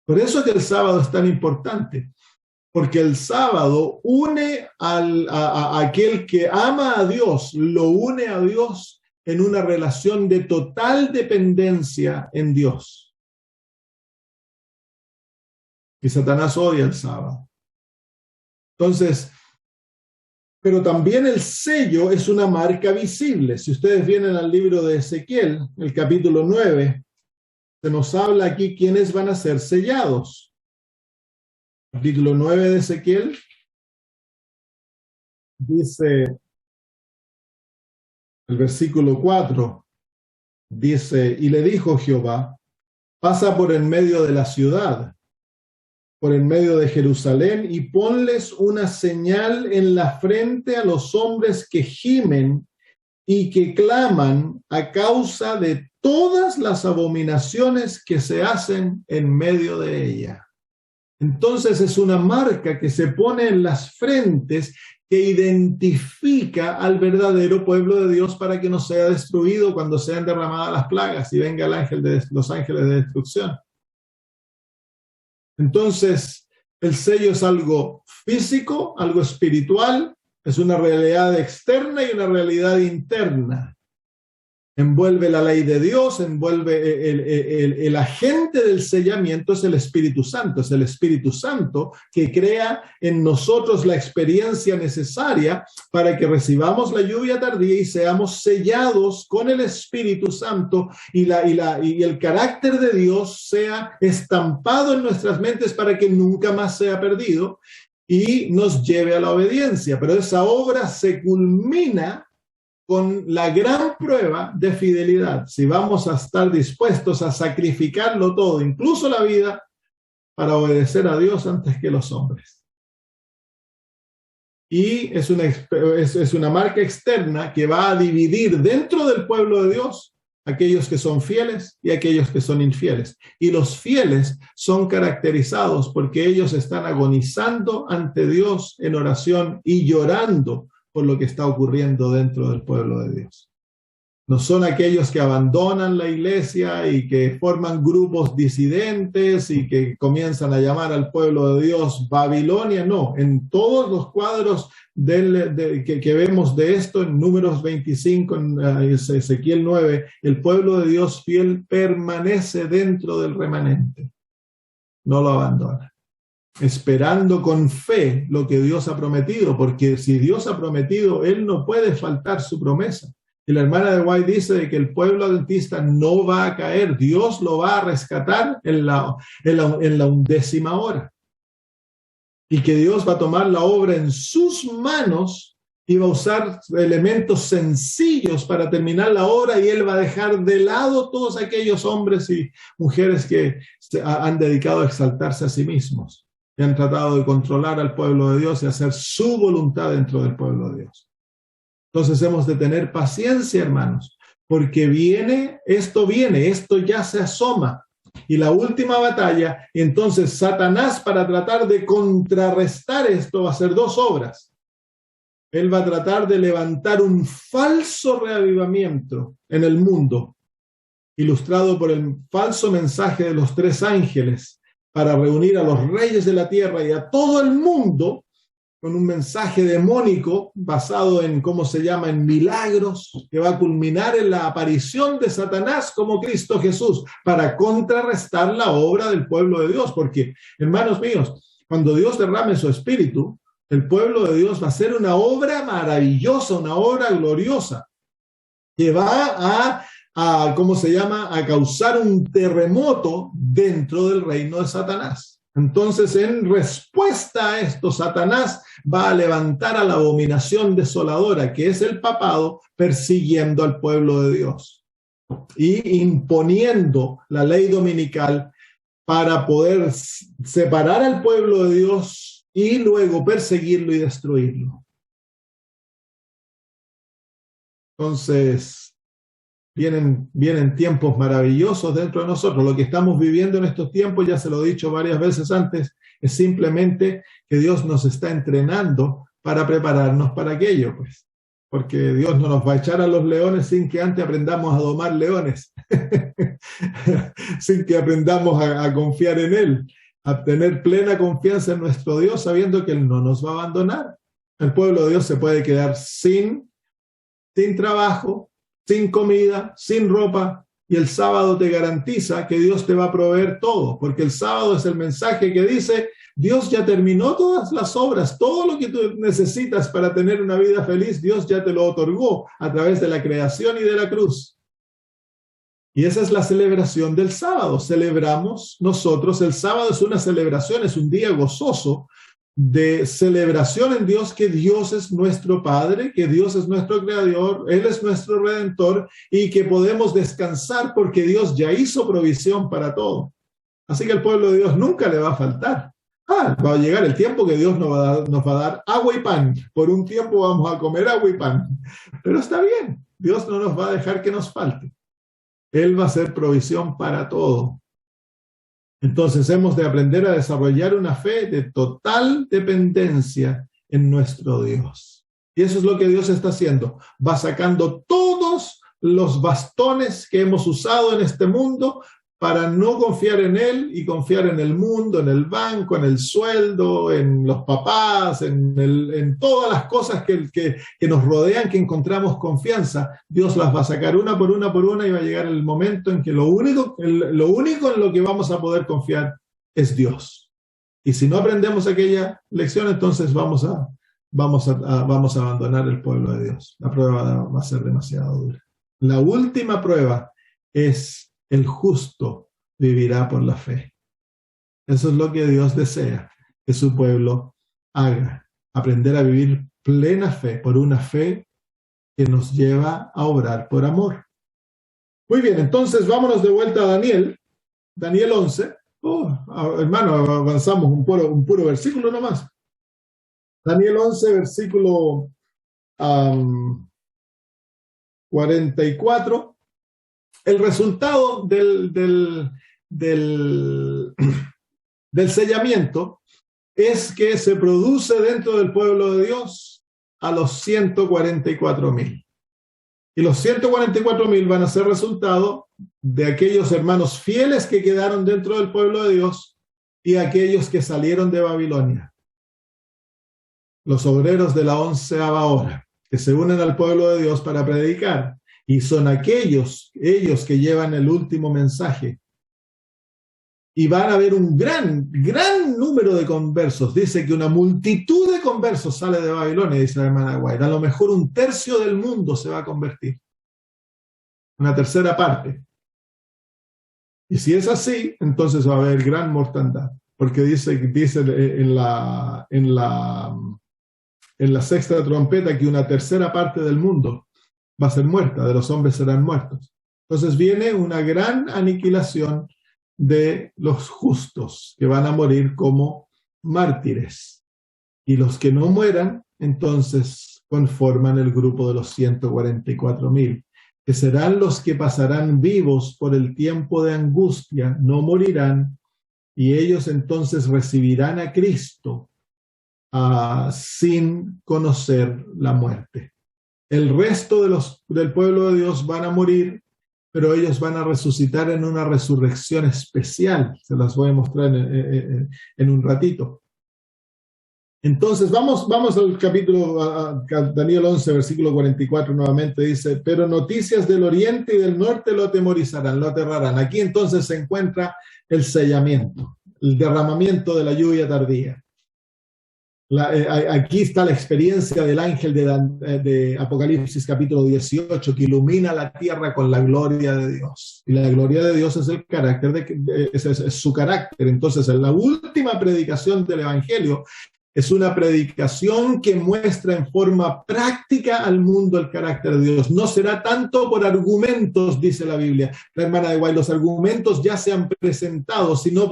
Por eso que el sábado es tan importante. porque el sábado une a aquel que ama a Dios, lo une a Dios en una relación de total dependencia en Dios. Y Satanás odia el sábado. Entonces, pero también el sello es una marca visible. Si ustedes vienen al libro de Ezequiel, el capítulo 9, se nos habla aquí quiénes van a ser sellados. Capítulo 9 de Ezequiel dice, el versículo 4, dice, y le dijo Jehová, pasa por en medio de la ciudad, por en medio de Jerusalén, y ponles una señal en la frente a los hombres que gimen y que claman a causa de todas las abominaciones que se hacen en medio de ella. Entonces es una marca que se pone en las frentes que identifica al verdadero pueblo de Dios para que no sea destruido cuando sean derramadas las plagas y venga los ángeles de destrucción. Entonces, el sello es algo físico, algo espiritual, es una realidad externa y una realidad interna. Envuelve la ley de Dios, envuelve el agente del sellamiento es el Espíritu Santo que crea en nosotros la experiencia necesaria para que recibamos la lluvia tardía y seamos sellados con el Espíritu Santo y el carácter de Dios sea estampado en nuestras mentes para que nunca más sea perdido y nos lleve a la obediencia. Pero esa obra se culmina con la gran prueba de fidelidad, si vamos a estar dispuestos a sacrificarlo todo, incluso la vida, para obedecer a Dios antes que los hombres. Y es una marca externa que va a dividir dentro del pueblo de Dios aquellos que son fieles y aquellos que son infieles. Y los fieles son caracterizados porque ellos están agonizando ante Dios en oración y llorando por lo que está ocurriendo dentro del pueblo de Dios. No son aquellos que abandonan la iglesia y que forman grupos disidentes y que comienzan a llamar al pueblo de Dios Babilonia. No, en todos los cuadros que vemos de esto, en Números 25, en Ezequiel 9, el pueblo de Dios fiel permanece dentro del remanente. No lo abandona, esperando con fe lo que Dios ha prometido, porque si Dios ha prometido, Él no puede faltar su promesa. Y la hermana de White dice de que el pueblo adventista no va a caer, Dios lo va a rescatar en la 11ª hora. Y que Dios va a tomar la obra en sus manos y va a usar elementos sencillos para terminar la obra, y Él va a dejar de lado todos aquellos hombres y mujeres que han dedicado a exaltarse a sí mismos y han tratado de controlar al pueblo de Dios y hacer su voluntad dentro del pueblo de Dios. Entonces hemos de tener paciencia, hermanos, porque esto ya se asoma. Y la última batalla, entonces Satanás, para tratar de contrarrestar esto, va a hacer dos obras. Él va a tratar de levantar un falso reavivamiento en el mundo, ilustrado por el falso mensaje de los 3 ángeles, para reunir a los reyes de la tierra y a todo el mundo con un mensaje demónico basado en, en milagros, que va a culminar en la aparición de Satanás como Cristo Jesús, para contrarrestar la obra del pueblo de Dios. Porque, hermanos míos, cuando Dios derrame su espíritu, el pueblo de Dios va a hacer una obra maravillosa, una obra gloriosa, que va a causar un terremoto dentro del reino de Satanás. Entonces, en respuesta a esto, Satanás va a levantar a la abominación desoladora, que es el papado, persiguiendo al pueblo de Dios y imponiendo la ley dominical para poder separar al pueblo de Dios y luego perseguirlo y destruirlo. Entonces, vienen tiempos maravillosos dentro de nosotros. Lo que estamos viviendo en estos tiempos, ya se lo he dicho varias veces antes, es simplemente que Dios nos está entrenando para prepararnos para aquello, pues. Porque Dios no nos va a echar a los leones sin que antes aprendamos a domar leones, sin que aprendamos a confiar en Él. a tener plena confianza en nuestro Dios, sabiendo que Él no nos va a abandonar. El pueblo de Dios se puede quedar sin trabajo, sin comida, sin ropa, y el sábado te garantiza que Dios te va a proveer todo, porque el sábado es el mensaje que dice: Dios ya terminó todas las obras, todo lo que tú necesitas para tener una vida feliz, Dios ya te lo otorgó a través de la creación y de la cruz. Y esa es la celebración del sábado. Celebramos nosotros, el sábado es una celebración, es un día gozoso de celebración en Dios, que Dios es nuestro Padre, que Dios es nuestro Creador, Él es nuestro Redentor, y que podemos descansar porque Dios ya hizo provisión para todo. Así que el pueblo de Dios nunca le va a faltar. Va a llegar el tiempo que Dios nos va a dar agua y pan. Por un tiempo vamos a comer agua y pan. Pero está bien, Dios no nos va a dejar que nos falte. Él va a hacer provisión para todo. Entonces hemos de aprender a desarrollar una fe de total dependencia en nuestro Dios. Y eso es lo que Dios está haciendo. Va sacando todos los bastones que hemos usado en este mundo para no confiar en Él y confiar en el mundo, en el banco, en el sueldo, en los papás, en todas las cosas que nos rodean, que encontramos confianza. Dios las va a sacar una por una y va a llegar el momento en que lo único en lo que vamos a poder confiar es Dios. Y si no aprendemos aquella lección, entonces vamos a abandonar el pueblo de Dios. La prueba va a ser demasiado dura. La última prueba es: el justo vivirá por la fe. Eso es lo que Dios desea que su pueblo haga. Aprender a vivir plena fe, por una fe que nos lleva a obrar por amor. Muy bien, entonces vámonos de vuelta a Daniel. Daniel 11. Hermano, avanzamos un puro versículo nomás. Daniel 11, versículo 44. El resultado del sellamiento es que se produce dentro del pueblo de Dios a los 144,000. Y los 144,000 van a ser resultado de aquellos hermanos fieles que quedaron dentro del pueblo de Dios y aquellos que salieron de Babilonia. Los obreros de la 11ª hora, que se unen al pueblo de Dios para predicar. Y son ellos que llevan el último mensaje. Y van a haber un gran número de conversos. Dice que una multitud de conversos sale de Babilonia, dice la hermana White. A lo mejor 1/3 del mundo se va a convertir. Una tercera parte. Y si es así, entonces va a haber gran mortandad. Porque dice en la 6ª trompeta que una tercera parte del mundo va a ser muerta, de los hombres serán muertos. Entonces viene una gran aniquilación de los justos, que van a morir como mártires. Y los que no mueran, entonces conforman el grupo de los 144,000, que serán los que pasarán vivos por el tiempo de angustia, no morirán, y ellos entonces recibirán a Cristo sin conocer la muerte. El resto del pueblo de Dios van a morir, pero ellos van a resucitar en una resurrección especial. Se las voy a mostrar en un ratito. Entonces, vamos al capítulo, a Daniel 11, versículo 44 nuevamente, dice: pero noticias del oriente y del norte lo atemorizarán, lo aterrarán. Aquí entonces se encuentra el sellamiento, el derramamiento de la lluvia tardía. Aquí está la experiencia del ángel de Apocalipsis capítulo 18, que ilumina la tierra con la gloria de Dios. Y la gloria de Dios es el carácter, es su carácter. Entonces, en la última predicación del evangelio, es una predicación que muestra en forma práctica al mundo el carácter de Dios. No será tanto por argumentos, dice la Biblia. La hermana de Guay, los argumentos ya se han presentado, sino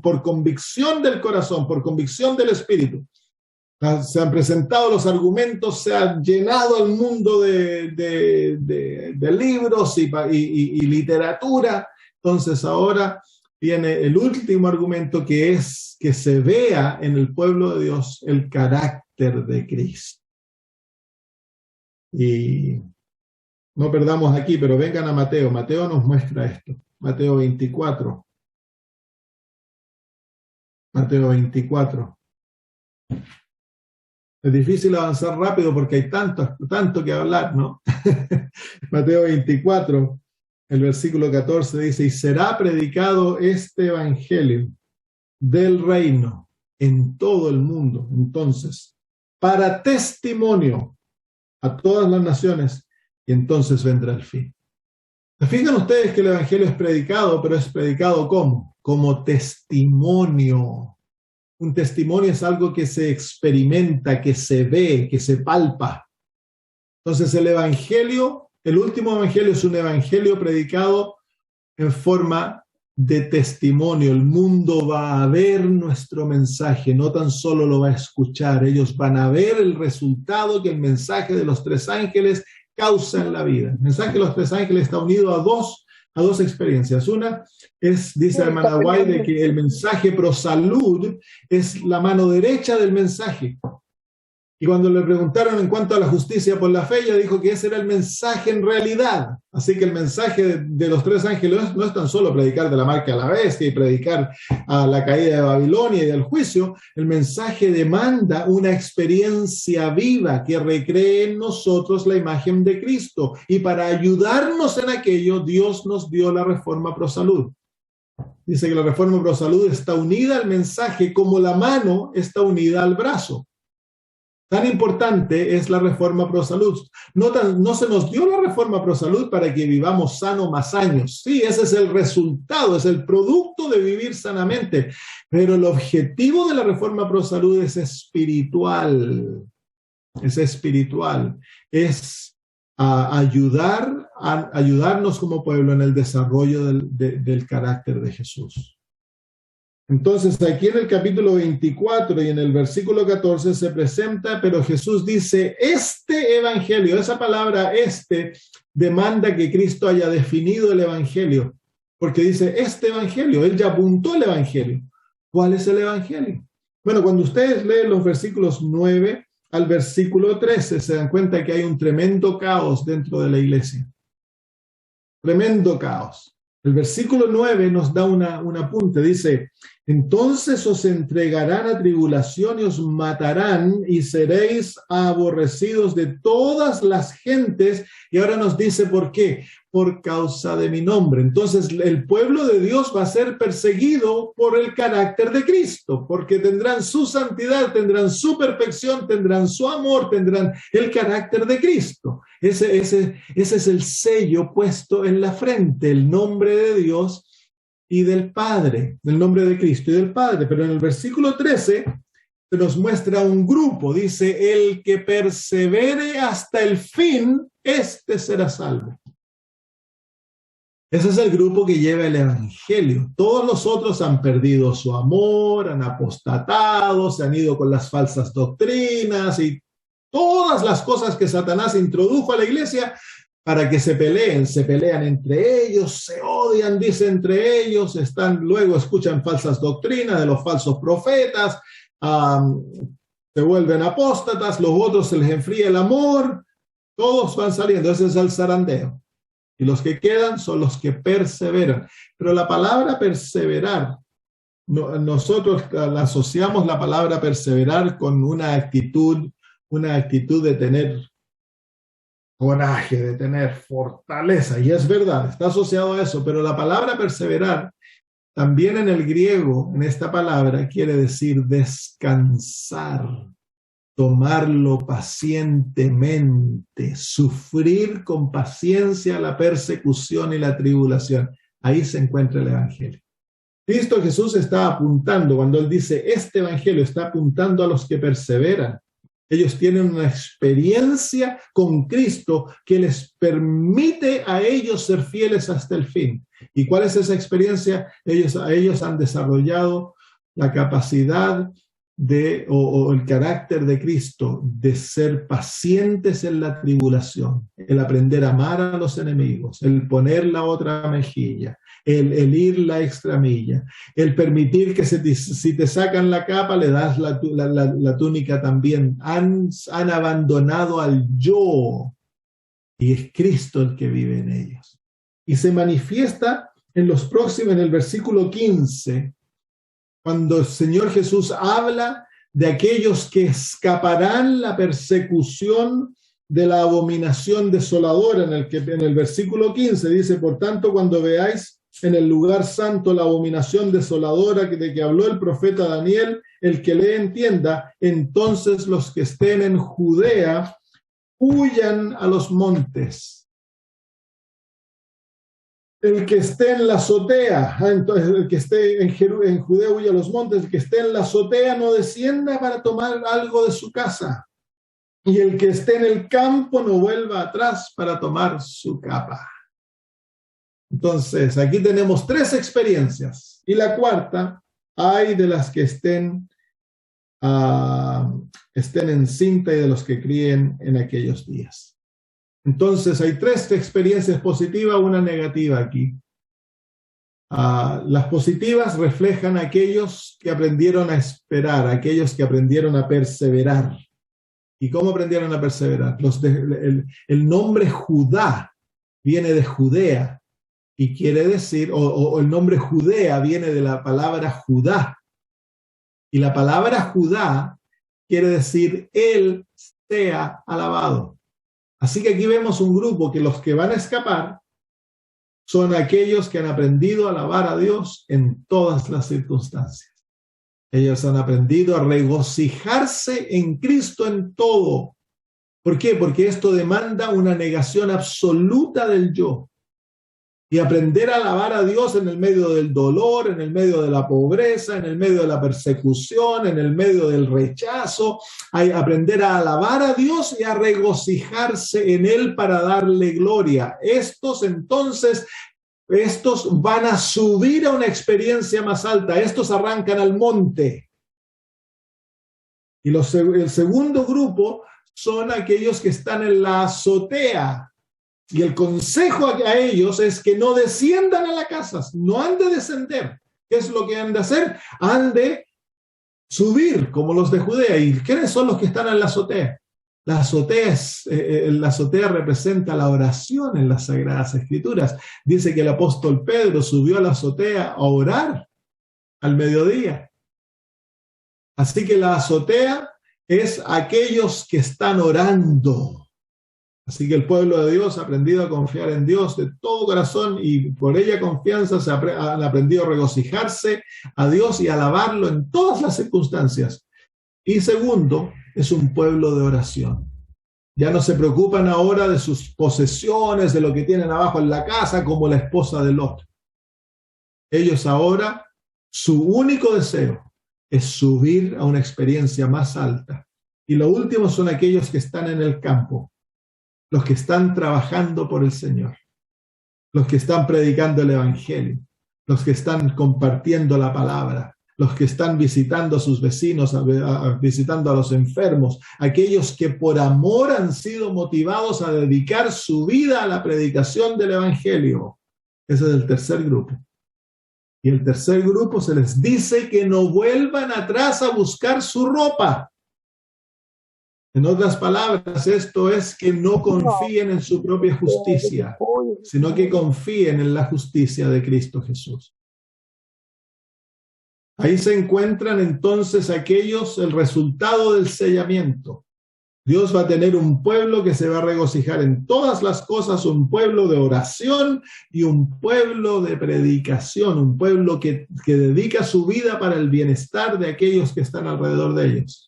por convicción del corazón, por convicción del espíritu. Se han presentado los argumentos, se ha llenado el mundo de libros y literatura. Entonces ahora viene el último argumento, que es que se vea en el pueblo de Dios el carácter de Cristo. Y no perdamos aquí, pero vengan a Mateo. Mateo nos muestra esto. Mateo 24. Mateo 24. Es difícil avanzar rápido porque hay tanto que hablar, ¿no? Mateo 24, el versículo 14 dice, y será predicado este evangelio del reino en todo el mundo, entonces, para testimonio a todas las naciones, y entonces vendrá el fin. ¿Se fijan ustedes que el evangelio es predicado, pero es predicado ¿cómo? Como testimonio. Un testimonio es algo que se experimenta, que se ve, que se palpa. Entonces el evangelio, el último evangelio es un evangelio predicado en forma de testimonio. El mundo va a ver nuestro mensaje, no tan solo lo va a escuchar. Ellos van a ver el resultado que el mensaje de los tres ángeles causa en la vida. El mensaje de los tres ángeles está unido a dos experiencias. Una es, dice la hermana White, de que el mensaje pro salud es la mano derecha del mensaje. Y cuando le preguntaron en cuanto a la justicia por la fe, ella dijo que ese era el mensaje en realidad. Así que el mensaje de los tres ángeles no es tan solo predicar de la marca de la bestia y predicar a la caída de Babilonia y del juicio. El mensaje demanda una experiencia viva que recree en nosotros la imagen de Cristo. Y para ayudarnos en aquello, Dios nos dio la Reforma Pro Salud. Dice que la Reforma Pro Salud está unida al mensaje como la mano está unida al brazo. Tan importante es la Reforma Pro Salud. No se nos dio la Reforma Pro Salud para que vivamos sano más años. Sí, ese es el resultado, es el producto de vivir sanamente. Pero el objetivo de la Reforma Pro Salud es espiritual. Es espiritual. Es ayudarnos como pueblo en el desarrollo del carácter de Jesús. Entonces, aquí en el capítulo 24 y en el versículo 14 se presenta, pero Jesús dice, este evangelio, esa palabra demanda que Cristo haya definido el evangelio, porque dice, este evangelio, él ya apuntó el evangelio. ¿Cuál es el evangelio? Bueno, cuando ustedes leen los versículos 9 al versículo 13, se dan cuenta que hay un tremendo caos dentro de la iglesia. Tremendo caos. El versículo 9 nos da un apunte, dice, entonces os entregarán a tribulación y os matarán y seréis aborrecidos de todas las gentes. Y ahora nos dice por qué, por causa de mi nombre. Entonces el pueblo de Dios va a ser perseguido por el carácter de Cristo, porque tendrán su santidad, tendrán su perfección, tendrán su amor, tendrán el carácter de Cristo. Ese es el sello puesto en la frente, el nombre de Dios y del Padre, el nombre de Cristo y del Padre. Pero en el versículo 13 se nos muestra un grupo, dice, el que persevere hasta el fin, este será salvo. Ese es el grupo que lleva el evangelio. Todos los otros han perdido su amor, han apostatado, se han ido con las falsas doctrinas y todas las cosas que Satanás introdujo a la iglesia para que se pelean entre ellos, se odian, dice entre ellos, luego escuchan falsas doctrinas de los falsos profetas, se vuelven apóstatas, los otros se les enfría el amor, todos van saliendo, ese es el zarandeo. Y los que quedan son los que perseveran. Pero la palabra perseverar, nosotros la asociamos la palabra perseverar con una actitud de tener coraje, de tener fortaleza. Y es verdad, está asociado a eso. Pero la palabra perseverar, también en el griego, en esta palabra, quiere decir descansar. Tomarlo pacientemente, sufrir con paciencia la persecución y la tribulación. Ahí se encuentra el evangelio. Cristo Jesús está apuntando, cuando Él dice, este evangelio está apuntando a los que perseveran. Ellos tienen una experiencia con Cristo que les permite a ellos ser fieles hasta el fin. ¿Y cuál es esa experiencia? Ellos han desarrollado la capacidad o el carácter de Cristo de ser pacientes en la tribulación, el aprender a amar a los enemigos, el poner la otra mejilla, el ir la extra milla, el permitir que si te sacan la capa le das la túnica también. Han abandonado al yo y es Cristo el que vive en ellos. Y se manifiesta en el versículo 15, cuando el Señor Jesús habla de aquellos que escaparán la persecución de la abominación desoladora, en el versículo 15 dice, por tanto, cuando veáis en el lugar santo la abominación desoladora de que habló el profeta Daniel, el que le entienda, entonces los que estén en Judea huyan a los montes. El que esté en la azotea, entonces el que esté en Judea huya a los montes, el que esté en la azotea no descienda para tomar algo de su casa. Y el que esté en el campo no vuelva atrás para tomar su capa. Entonces, aquí tenemos 3 experiencias. Y la cuarta, hay de las que estén en cinta y de los que críen en aquellos días. Entonces, hay 3 experiencias positivas, una negativa aquí. Las positivas reflejan a aquellos que aprendieron a esperar, aquellos que aprendieron a perseverar. ¿Y cómo aprendieron a perseverar? El nombre Judá viene de Judea y quiere decir, o el nombre Judea viene de la palabra Judá. Y la palabra Judá quiere decir Él sea alabado. Así que aquí vemos un grupo que los que van a escapar son aquellos que han aprendido a alabar a Dios en todas las circunstancias. Ellos han aprendido a regocijarse en Cristo en todo. ¿Por qué? Porque esto demanda una negación absoluta del yo. Y aprender a alabar a Dios en el medio del dolor, en el medio de la pobreza, en el medio de la persecución, en el medio del rechazo. Hay aprender a alabar a Dios y a regocijarse en Él para darle gloria. Estos van a subir a una experiencia más alta. Estos arrancan al monte. Y el segundo grupo son aquellos que están en la azotea. Y el consejo a ellos es que no desciendan a las casas, no han de descender. ¿Qué es lo que han de hacer? Han de subir como los de Judea. ¿Y quiénes son los que están en la azotea? La azotea representa la oración en las Sagradas Escrituras. Dice que el apóstol Pedro subió a la azotea a orar al mediodía. Así que la azotea es aquellos que están orando. Así que el pueblo de Dios ha aprendido a confiar en Dios de todo corazón y por ella confianza han aprendido a regocijarse a Dios y a alabarlo en todas las circunstancias. Y segundo, es un pueblo de oración. Ya no se preocupan ahora de sus posesiones, de lo que tienen abajo en la casa, como la esposa de Lot. Ellos ahora, su único deseo es subir a una experiencia más alta. Y lo último son aquellos que están en el campo, los que están trabajando por el Señor, los que están predicando el Evangelio, los que están compartiendo la palabra, los que están visitando a sus vecinos, visitando a los enfermos, aquellos que por amor han sido motivados a dedicar su vida a la predicación del Evangelio. Ese es el tercer grupo. Y el tercer grupo se les dice que no vuelvan atrás a buscar su ropa. En otras palabras, esto es que no confíen en su propia justicia, sino que confíen en la justicia de Cristo Jesús. Ahí se encuentran entonces el resultado del sellamiento. Dios va a tener un pueblo que se va a regocijar en todas las cosas, un pueblo de oración y un pueblo de predicación, un pueblo que dedica su vida para el bienestar de aquellos que están alrededor de ellos.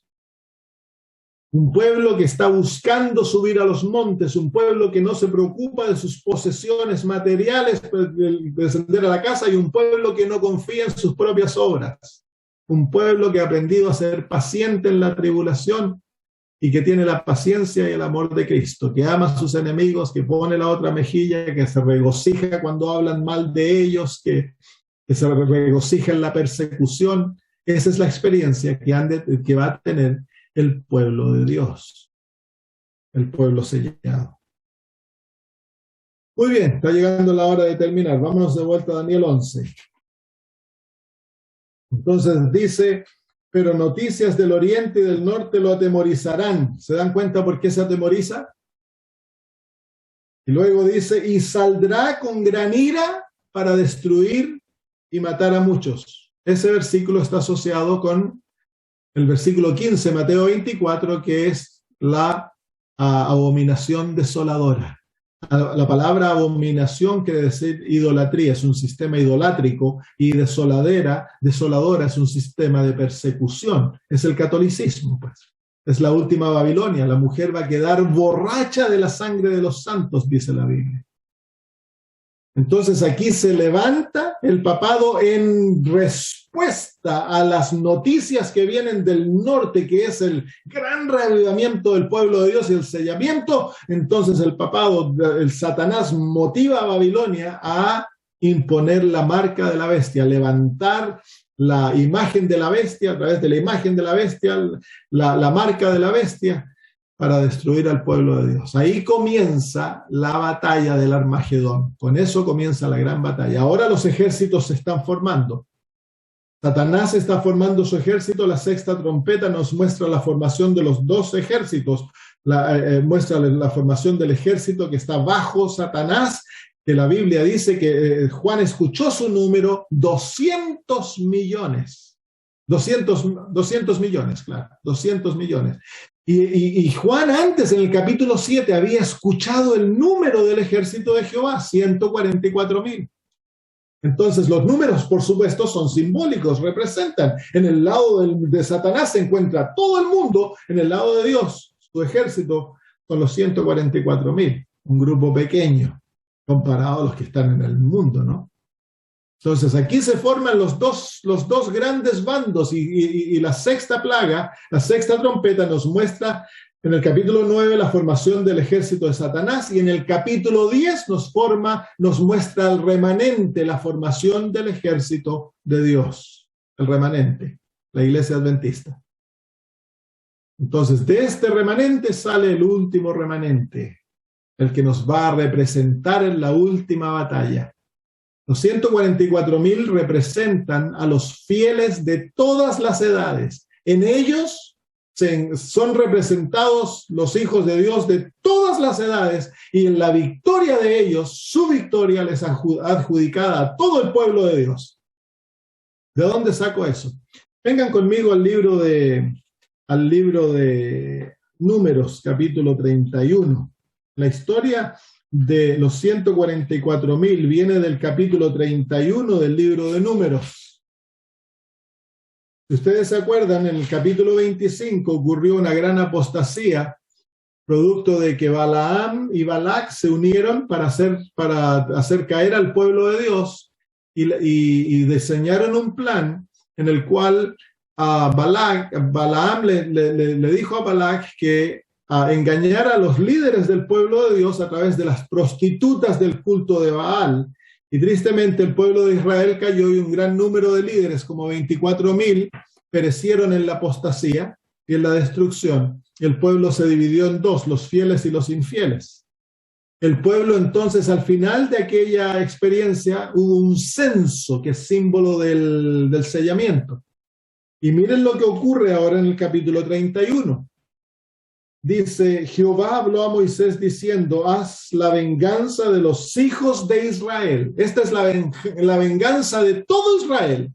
Un pueblo que está buscando subir a los montes, un pueblo que no se preocupa de sus posesiones materiales, de descender a la casa, y un pueblo que no confía en sus propias obras. Un pueblo que ha aprendido a ser paciente en la tribulación y que tiene la paciencia y el amor de Cristo, que ama a sus enemigos, que pone la otra mejilla, que se regocija cuando hablan mal de ellos, que se regocija en la persecución. Esa es la experiencia que va a tener el pueblo de Dios, el pueblo sellado. Muy bien, está llegando la hora de terminar. Vámonos de vuelta a Daniel 11. Entonces dice, pero noticias del oriente y del norte lo atemorizarán. ¿Se dan cuenta por qué se atemoriza? Y luego dice, y saldrá con gran ira para destruir y matar a muchos. Ese versículo está asociado con el versículo 15, Mateo 24, que es la abominación desoladora. La palabra abominación quiere decir idolatría, es un sistema idolátrico, y desoladora es un sistema de persecución. Es el catolicismo, pues. Es la última Babilonia. La mujer va a quedar borracha de la sangre de los santos, dice la Biblia. Entonces aquí se levanta el papado en respuesta a las noticias que vienen del norte, que es el gran reavivamiento del pueblo de Dios y el sellamiento. Entonces el papado, el Satanás, motiva a Babilonia a imponer la marca de la bestia, levantar la imagen de la bestia, a través de la imagen de la bestia, la marca de la bestia, para destruir al pueblo de Dios. Ahí comienza la batalla del Armagedón. Con eso comienza la gran batalla. Ahora los ejércitos se están formando. Satanás está formando su ejército. La sexta trompeta nos muestra la formación de los dos ejércitos. Muestra la formación del ejército que está bajo Satanás, que la Biblia dice que Juan escuchó su número, 200 millones. 200 millones, claro, 200 millones. Y Juan antes, en el capítulo 7, había escuchado el número del ejército de Jehová, 144.000. Entonces los números, por supuesto, son simbólicos, representan. En el lado de Satanás se encuentra todo el mundo, en el lado de Dios, su ejército, con los 144.000, un grupo pequeño, comparado a los que están en el mundo, ¿no? Entonces aquí se forman los dos grandes bandos y la sexta plaga, la sexta trompeta nos muestra en el capítulo 9 la formación del ejército de Satanás, y en el capítulo 10 nos muestra el remanente, la formación del ejército de Dios, el remanente, la iglesia adventista. Entonces de este remanente sale el último remanente, el que nos va a representar en la última batalla. Los 144.000 representan a los fieles de todas las edades. En ellos son representados los hijos de Dios de todas las edades, y en la victoria de ellos, su victoria les adjudicada a todo el pueblo de Dios. ¿De dónde saco eso? Vengan conmigo al libro de Números, capítulo 31. La historia de los 144.000 viene del capítulo 31 del libro de Números. Si ustedes se acuerdan, en el capítulo 25 ocurrió una gran apostasía, producto de que Balaam y Balac se unieron para hacer caer al pueblo de Dios, y diseñaron un plan en el cual Balaam le dijo a Balac que engañar a los líderes del pueblo de Dios a través de las prostitutas del culto de Baal. Y tristemente el pueblo de Israel cayó, y un gran número de líderes, como 24.000, perecieron en la apostasía y en la destrucción. Y el pueblo se dividió en dos, los fieles y los infieles. El pueblo entonces, al final de aquella experiencia, hubo un censo que es símbolo del sellamiento. Y miren lo que ocurre ahora en el capítulo 31. Dice: Jehová habló a Moisés diciendo, haz la venganza de los hijos de Israel. Esta es la venganza de todo Israel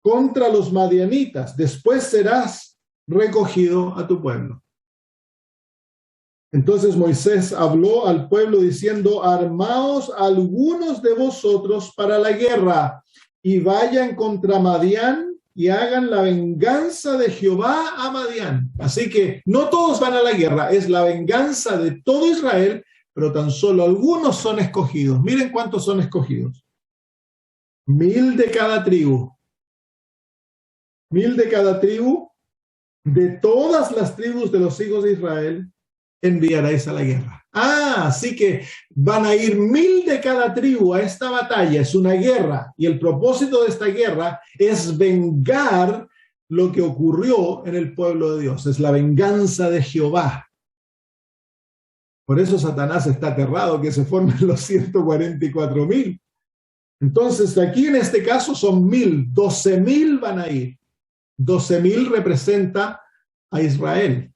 contra los madianitas. Después serás recogido a tu pueblo. Entonces Moisés habló al pueblo diciendo: armaos algunos de vosotros para la guerra, y vayan contra Madián, y hagan la venganza de Jehová a Madián. Así que no todos van a la guerra, es la venganza de todo Israel, pero tan solo algunos son escogidos. Miren cuántos son escogidos. 1,000 de cada tribu. 1,000 de cada tribu, de todas las tribus de los hijos de Israel, enviaréis a la guerra. Así que van a ir 1,000 de cada tribu a esta batalla. Es una guerra, y el propósito de esta guerra es vengar lo que ocurrió en el pueblo de Dios. Es la venganza de Jehová. Por eso Satanás está aterrado que se formen los 144.000. Entonces aquí en este caso son 1,000, 12.000 van a ir. 12.000 representa a Israel.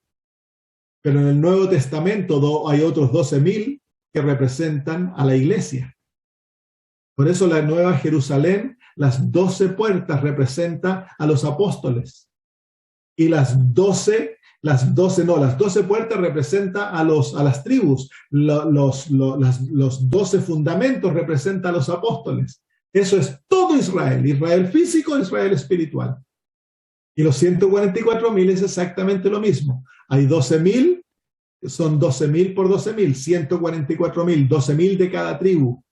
Pero en el Nuevo Testamento hay otros 12.000 que representan a la iglesia. Por eso la Nueva Jerusalén las 12 puertas representan a los apóstoles. Y las 12 puertas representan a las tribus. Los 12 fundamentos representan a los apóstoles. Eso es todo Israel. Israel físico, Israel espiritual. Y los 144.000 es exactamente lo mismo. Hay 12.000, son 12.000 por 12.000, 144.000, 12.000 de cada tribu.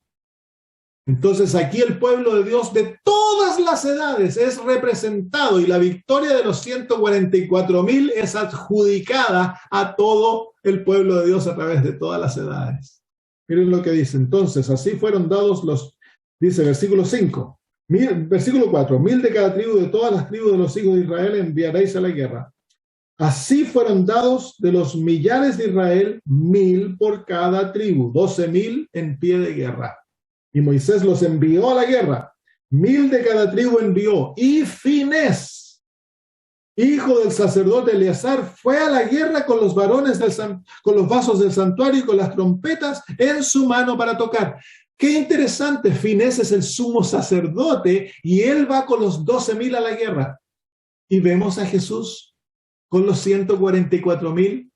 Entonces aquí el pueblo de Dios de todas las edades es representado y la victoria de los 144.000 es adjudicada a todo el pueblo de Dios a través de todas las edades. Miren lo que dice. Entonces, así fueron dados dice versículo 5, versículo 4, 1.000 de cada tribu, de todas las tribus de los hijos de Israel enviaréis a la guerra. Así fueron dados de los millares de Israel 1.000 por cada tribu, 12.000 en pie de guerra. Y Moisés los envió a la guerra. 1.000 de cada tribu envió. Y Finés, hijo del sacerdote Eleazar, fue a la guerra con los varones con los vasos del santuario y con las trompetas en su mano para tocar. Qué interesante, Finés es el sumo sacerdote y él va con los 12.000 a la guerra. Y vemos a Jesús con los 144.000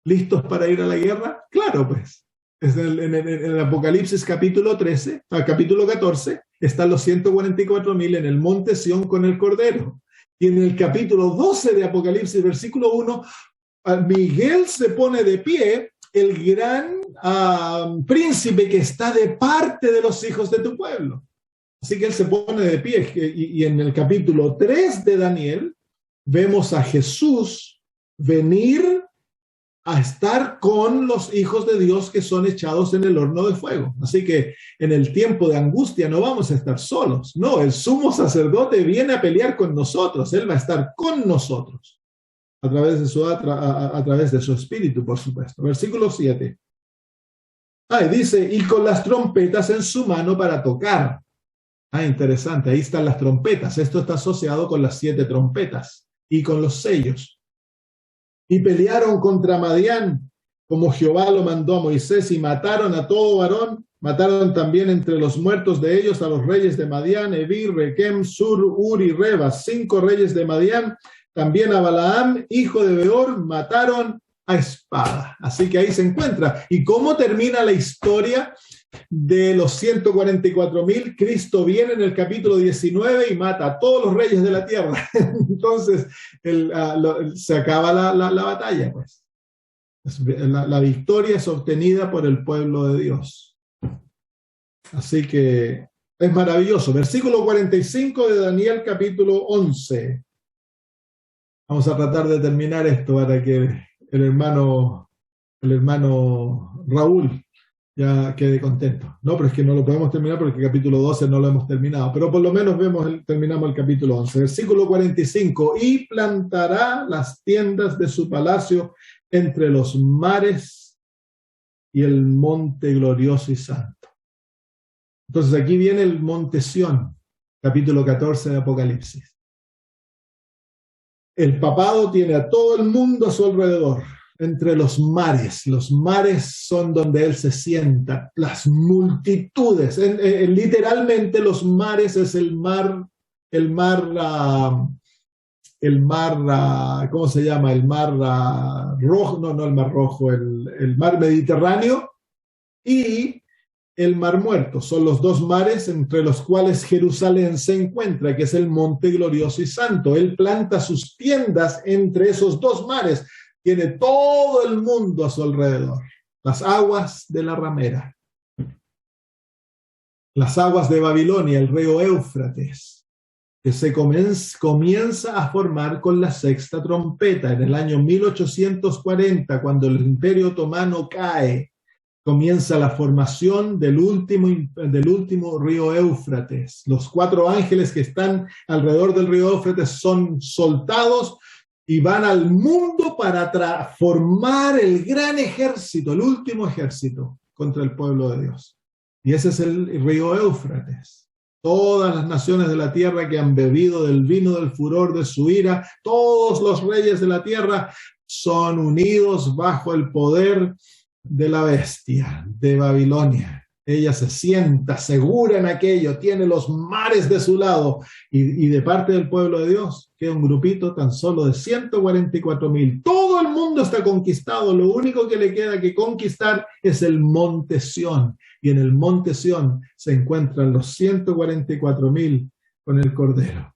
listos para ir a la guerra. Claro, pues. En el Apocalipsis capítulo 14, están los 144.000 en el monte Sión con el Cordero. Y en el capítulo 12 de Apocalipsis, versículo 1, Miguel se pone de pie, el gran príncipe que está de parte de los hijos de tu pueblo. Así que él se pone de pie. Y en el capítulo 3 de Daniel, vemos a Jesús venir a estar con los hijos de Dios que son echados en el horno de fuego. Así que en el tiempo de angustia no vamos a estar solos. No, el sumo sacerdote viene a pelear con nosotros. Él va a estar con nosotros a través de su espíritu, por supuesto. Versículo 7. Dice, y con las trompetas en su mano para tocar. Interesante, ahí están las trompetas. Esto está asociado con las 7 trompetas y con los sellos. Y pelearon contra Madián, como Jehová lo mandó a Moisés, y mataron a todo varón. Mataron también entre los muertos de ellos a los reyes de Madián, Evi, Requem, Sur, Ur y Rebas, 5 reyes de Madián. También a Balaam, hijo de Beor, mataron a espada. Así que ahí se encuentra. ¿Y cómo termina la historia de los 144.000? Cristo viene en el capítulo 19 y mata a todos los reyes de la tierra. Entonces se acaba la batalla, pues. La victoria es obtenida por el pueblo de Dios. Así que es maravilloso. Versículo 45 de Daniel capítulo 11. Vamos a tratar de terminar esto para que el hermano Raúl ya quede contento. No, pero es que no lo podemos terminar porque el capítulo 12 no lo hemos terminado. Pero por lo menos terminamos el capítulo 11. Versículo 45. Y plantará las tiendas de su palacio entre los mares y el monte glorioso y santo. Entonces aquí viene el monte Sión, capítulo 14 de Apocalipsis. El papado tiene a todo el mundo a su alrededor, entre los mares. Los mares son donde él se sienta, las multitudes. Literalmente los mares es el mar, ¿cómo se llama? El mar rojo, no el mar rojo, el mar Mediterráneo y el mar Muerto. Son los 2 mares entre los cuales Jerusalén se encuentra, que es el monte glorioso y santo. Él planta sus tiendas entre esos 2 mares. Tiene todo el mundo a su alrededor. Las aguas de la ramera. Las aguas de Babilonia, el río Éufrates, que se comienza a formar con la 6ª trompeta. En el año 1840, cuando el Imperio Otomano cae, comienza la formación del último río Éufrates. Los 4 ángeles que están alrededor del río Éufrates son soltados y van al mundo para formar el gran ejército, el último ejército contra el pueblo de Dios. Y ese es el río Éufrates. Todas las naciones de la tierra que han bebido del vino del furor de su ira, todos los reyes de la tierra son unidos bajo el poder de la bestia, de Babilonia. Ella se sienta segura en aquello, tiene los mares de su lado. Y de parte del pueblo de Dios, queda un grupito tan solo de 144,000. Todo el mundo está conquistado. Lo único que le queda que conquistar es el monte Sión. Y en el monte Sión se encuentran los 144,000 con el Cordero.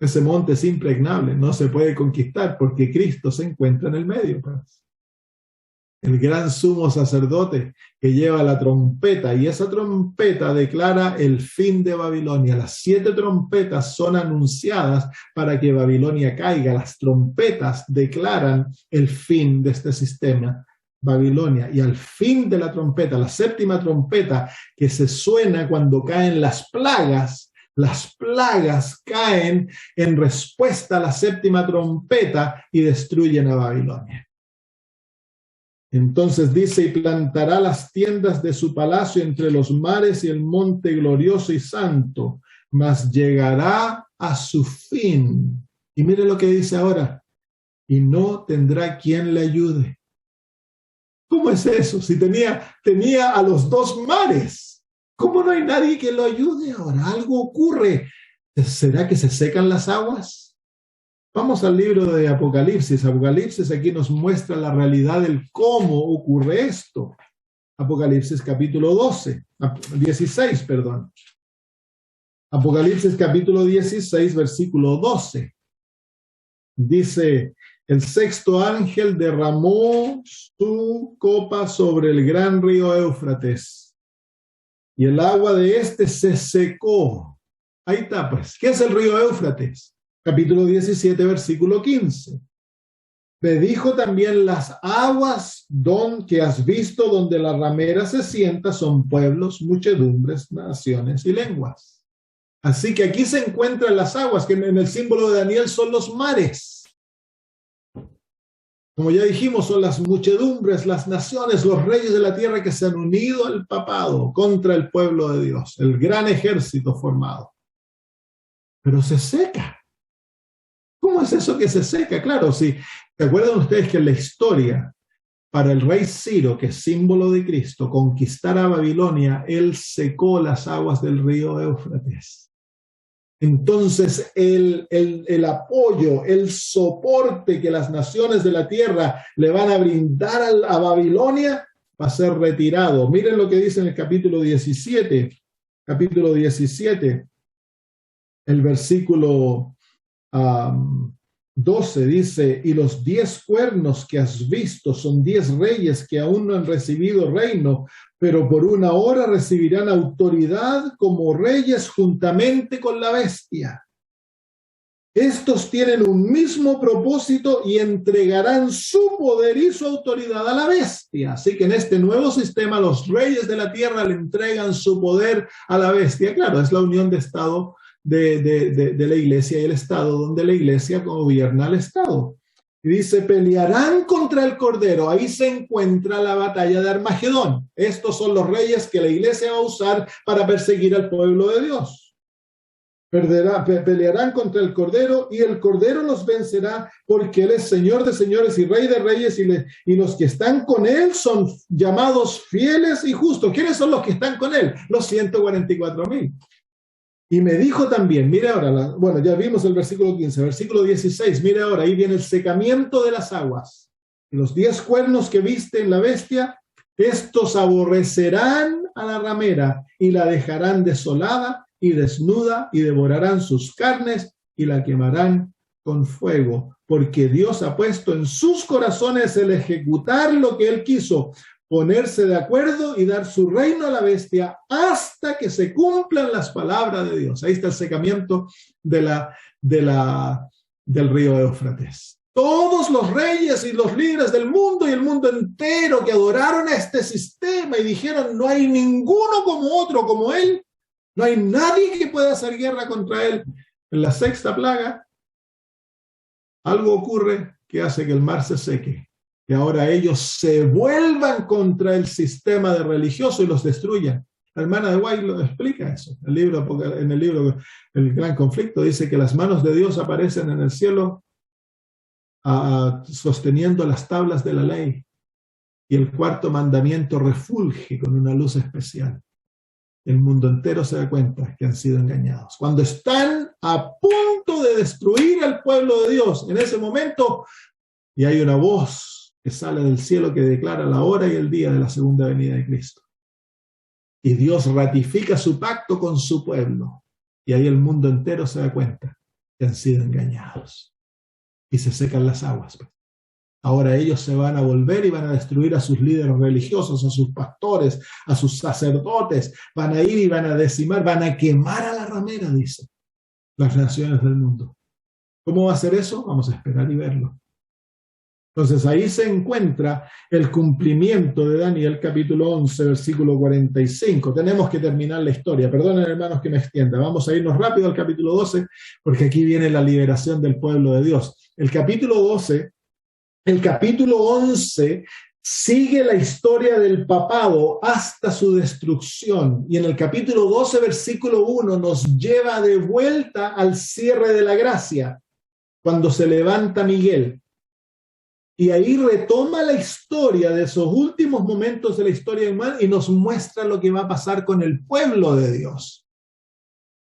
Ese monte es impregnable, no se puede conquistar porque Cristo se encuentra en el medio. El gran sumo sacerdote que lleva la trompeta, y esa trompeta declara el fin de Babilonia. Las 7 trompetas son anunciadas para que Babilonia caiga. Las trompetas declaran el fin de este sistema, Babilonia. Y al fin de la trompeta, la 7ª trompeta que se suena cuando caen las plagas caen en respuesta a la 7ª trompeta y destruyen a Babilonia. Entonces dice, y plantará las tiendas de su palacio entre los mares y el monte glorioso y santo, mas llegará a su fin. Y mire lo que dice ahora, y no tendrá quien le ayude. ¿Cómo es eso? Si tenía a los 2 mares, ¿cómo no hay nadie que lo ayude ahora? Algo ocurre. ¿Será que se secan las aguas? Vamos al libro de Apocalipsis. Apocalipsis aquí nos muestra la realidad del cómo ocurre esto. Apocalipsis capítulo 16, perdón. Apocalipsis capítulo 16, versículo 12. Dice, el 6º ángel derramó su copa sobre el gran río Éufrates, y el agua de este se secó. Ahí está, pues. ¿Qué es el río Éufrates? Capítulo 17, versículo 15. Me dijo también, las aguas que has visto donde la ramera se sienta son pueblos, muchedumbres, naciones y lenguas. Así que aquí se encuentran las aguas, que en el símbolo de Daniel son los mares. Como ya dijimos, son las muchedumbres, las naciones, los reyes de la tierra que se han unido al papado contra el pueblo de Dios, el gran ejército formado. Pero se seca. ¿Cómo es eso que se seca? Claro, si ¿se acuerdan ustedes que en la historia, para el rey Ciro, que es símbolo de Cristo, conquistar a Babilonia, él secó las aguas del río Éufrates? Entonces el apoyo, el soporte que las naciones de la tierra le van a brindar a Babilonia va a ser retirado. Miren lo que dice en el capítulo 17, el versículo 12 dice, y los 10 cuernos que has visto son 10 reyes que aún no han recibido reino, pero por una hora recibirán autoridad como reyes juntamente con la bestia. Estos tienen un mismo propósito y entregarán su poder y su autoridad a la bestia. Así que en este nuevo sistema los reyes de la tierra le entregan su poder a la bestia. Claro, es la unión de Estado de la iglesia y el Estado, donde la iglesia gobierna al Estado. Y dice, pelearán contra el Cordero. Ahí se encuentra la batalla de Armagedón. Estos son los reyes que la iglesia va a usar para perseguir al pueblo de Dios. Pelearán contra el Cordero y el Cordero los vencerá porque Él es Señor de señores y Rey de reyes y los que están con Él son llamados fieles y justos. ¿Quiénes son los que están con Él? Los 144,000. Y me dijo también, mire ahora, ya vimos el versículo 15, versículo 16, mire ahora, ahí viene el secamiento de las aguas. Y los 10 cuernos que viste en la bestia, estos aborrecerán a la ramera y la dejarán desolada y desnuda y devorarán sus carnes y la quemarán con fuego, porque Dios ha puesto en sus corazones el ejecutar lo que Él quiso, ponerse de acuerdo y dar su reino a la bestia hasta que se cumplan las palabras de Dios. Ahí está el secamiento del río Éufrates. Todos los reyes y los líderes del mundo y el mundo entero que adoraron a este sistema y dijeron, no hay ninguno como otro, como él, no hay nadie que pueda hacer guerra contra él. En la 6ª plaga, algo ocurre que hace que el mar se seque. Y ahora ellos se vuelvan contra el sistema de religioso y los destruyan. La hermana de White lo explica eso. En el libro El Gran Conflicto dice que las manos de Dios aparecen en el cielo sosteniendo las tablas de la ley. y el cuarto mandamiento refulge con una luz especial. El mundo entero se da cuenta que han sido engañados. Cuando están a punto de destruir al pueblo de Dios, en ese momento, y hay una voz que sale del cielo que declara la hora y el día de la segunda venida de Cristo. Y Dios ratifica su pacto con su pueblo. Y ahí el mundo entero se da cuenta que han sido engañados. Y se secan las aguas. Ahora ellos se van a volver y van a destruir a sus líderes religiosos, a sus pastores, a sus sacerdotes. Van a ir y van a decimar, van a quemar a la ramera, dice, las naciones del mundo. ¿Cómo va a ser eso? Vamos a esperar y verlo. Entonces ahí se encuentra el cumplimiento de Daniel capítulo 11, versículo 45. Tenemos que terminar la historia. Perdonen, hermanos, que me extienda. Vamos a irnos rápido al capítulo 12, porque aquí viene la liberación del pueblo de Dios. El capítulo 11 sigue la historia del papado hasta su destrucción. Y en el capítulo 12, versículo 1, nos lleva de vuelta al cierre de la gracia, cuando se levanta Miguel. Y ahí retoma la historia de esos últimos momentos de la historia humana y nos muestra lo que va a pasar con el pueblo de Dios.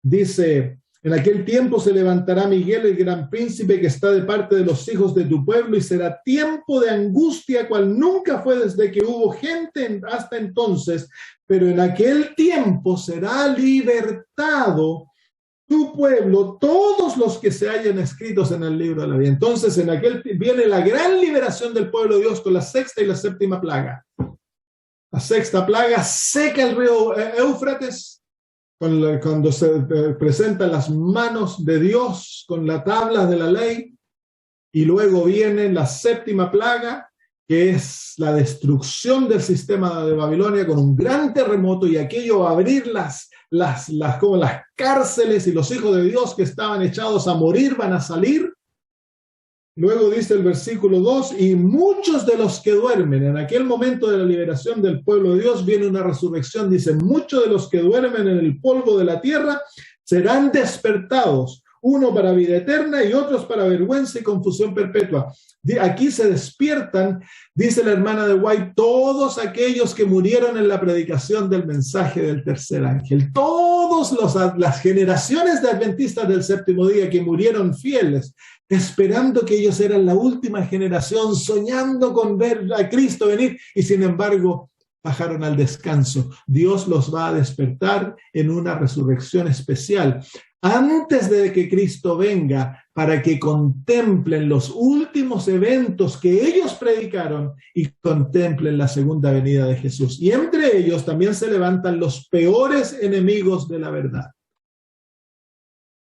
Dice, en aquel tiempo se levantará Miguel, el gran príncipe que está de parte de los hijos de tu pueblo, y será tiempo de angustia cual nunca fue desde que hubo gente hasta entonces, pero en aquel tiempo será libertado tu pueblo, todos los que se hayan escritos en el libro de la vida. Entonces en aquel viene la gran liberación del pueblo de Dios con la sexta y la séptima plaga. La sexta plaga seca el río Éufrates, cuando se presentan las manos de Dios con la tabla de la ley, y luego viene la séptima plaga, que es la destrucción del sistema de Babilonia con un gran terremoto, y aquello va a abrir como las cárceles, y los hijos de Dios que estaban echados a morir van a salir. Luego dice el versículo 2, y muchos de los que duermen, en aquel momento de la liberación del pueblo de Dios viene una resurrección, dice, muchos de los que duermen en el polvo de la tierra serán despertados, uno para vida eterna y otros para vergüenza y confusión perpetua. Aquí se despiertan, dice la hermana de White, todos aquellos que murieron en la predicación del mensaje del tercer ángel. Todas las generaciones de adventistas del séptimo día que murieron fieles, esperando que ellos eran la última generación, soñando con ver a Cristo venir, y sin embargo bajaron al descanso. Dios los va a despertar en una resurrección especial antes de que Cristo venga, para que contemplen los últimos eventos que ellos predicaron y contemplen la segunda venida de Jesús. Y entre ellos también se levantan los peores enemigos de la verdad.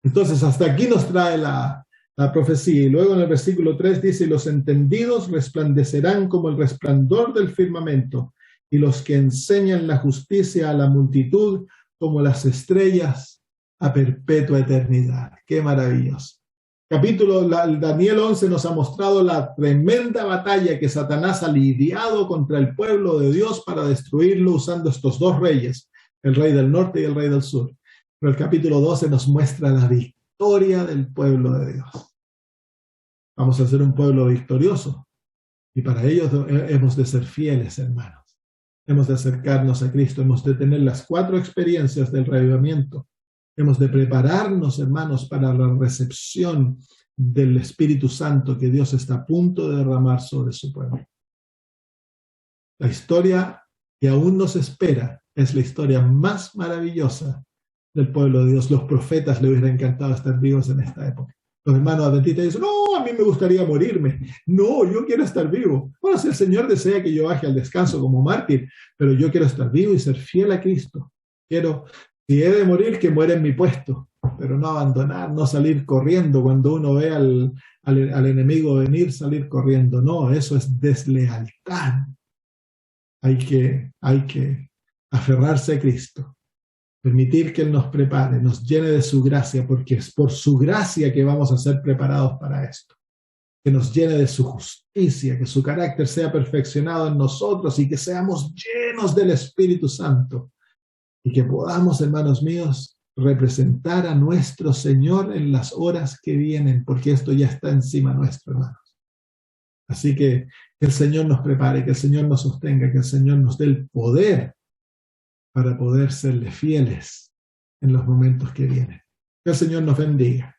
Entonces hasta aquí nos trae la profecía. Y luego en el versículo 3 dice, los entendidos resplandecerán como el resplandor del firmamento, y los que enseñan la justicia a la multitud como las estrellas a perpetua eternidad. ¡Qué maravilloso! Daniel 11 nos ha mostrado la tremenda batalla que Satanás ha lidiado contra el pueblo de Dios para destruirlo usando estos dos reyes, el rey del norte y el rey del sur. Pero el capítulo 12 nos muestra la victoria del pueblo de Dios. Vamos a ser un pueblo victorioso, y para ello hemos de ser fieles, hermanos. Hemos de acercarnos a Cristo, hemos de tener las 4 experiencias del reavivamiento. Hemos de prepararnos, hermanos, para la recepción del Espíritu Santo que Dios está a punto de derramar sobre su pueblo. La historia que aún nos espera es la historia más maravillosa del pueblo de Dios. Los profetas le hubiera encantado estar vivos en esta época. Los hermanos adventistas dicen, no, a mí me gustaría morirme. No, yo quiero estar vivo. Bueno, si el Señor desea que yo baje al descanso como mártir, pero yo quiero estar vivo y ser fiel a Cristo. Si he de morir, que muera en mi puesto, pero no abandonar, no salir corriendo cuando uno ve al enemigo venir, salir corriendo. No, eso es deslealtad. Hay que aferrarse a Cristo, permitir que Él nos prepare, nos llene de su gracia, porque es por su gracia que vamos a ser preparados para esto. Que nos llene de su justicia, que su carácter sea perfeccionado en nosotros y que seamos llenos del Espíritu Santo. Y que podamos, hermanos míos, representar a nuestro Señor en las horas que vienen, porque esto ya está encima nuestro, hermanos. Así que el Señor nos prepare, que el Señor nos sostenga, que el Señor nos dé el poder para poder serle fieles en los momentos que vienen. Que el Señor nos bendiga.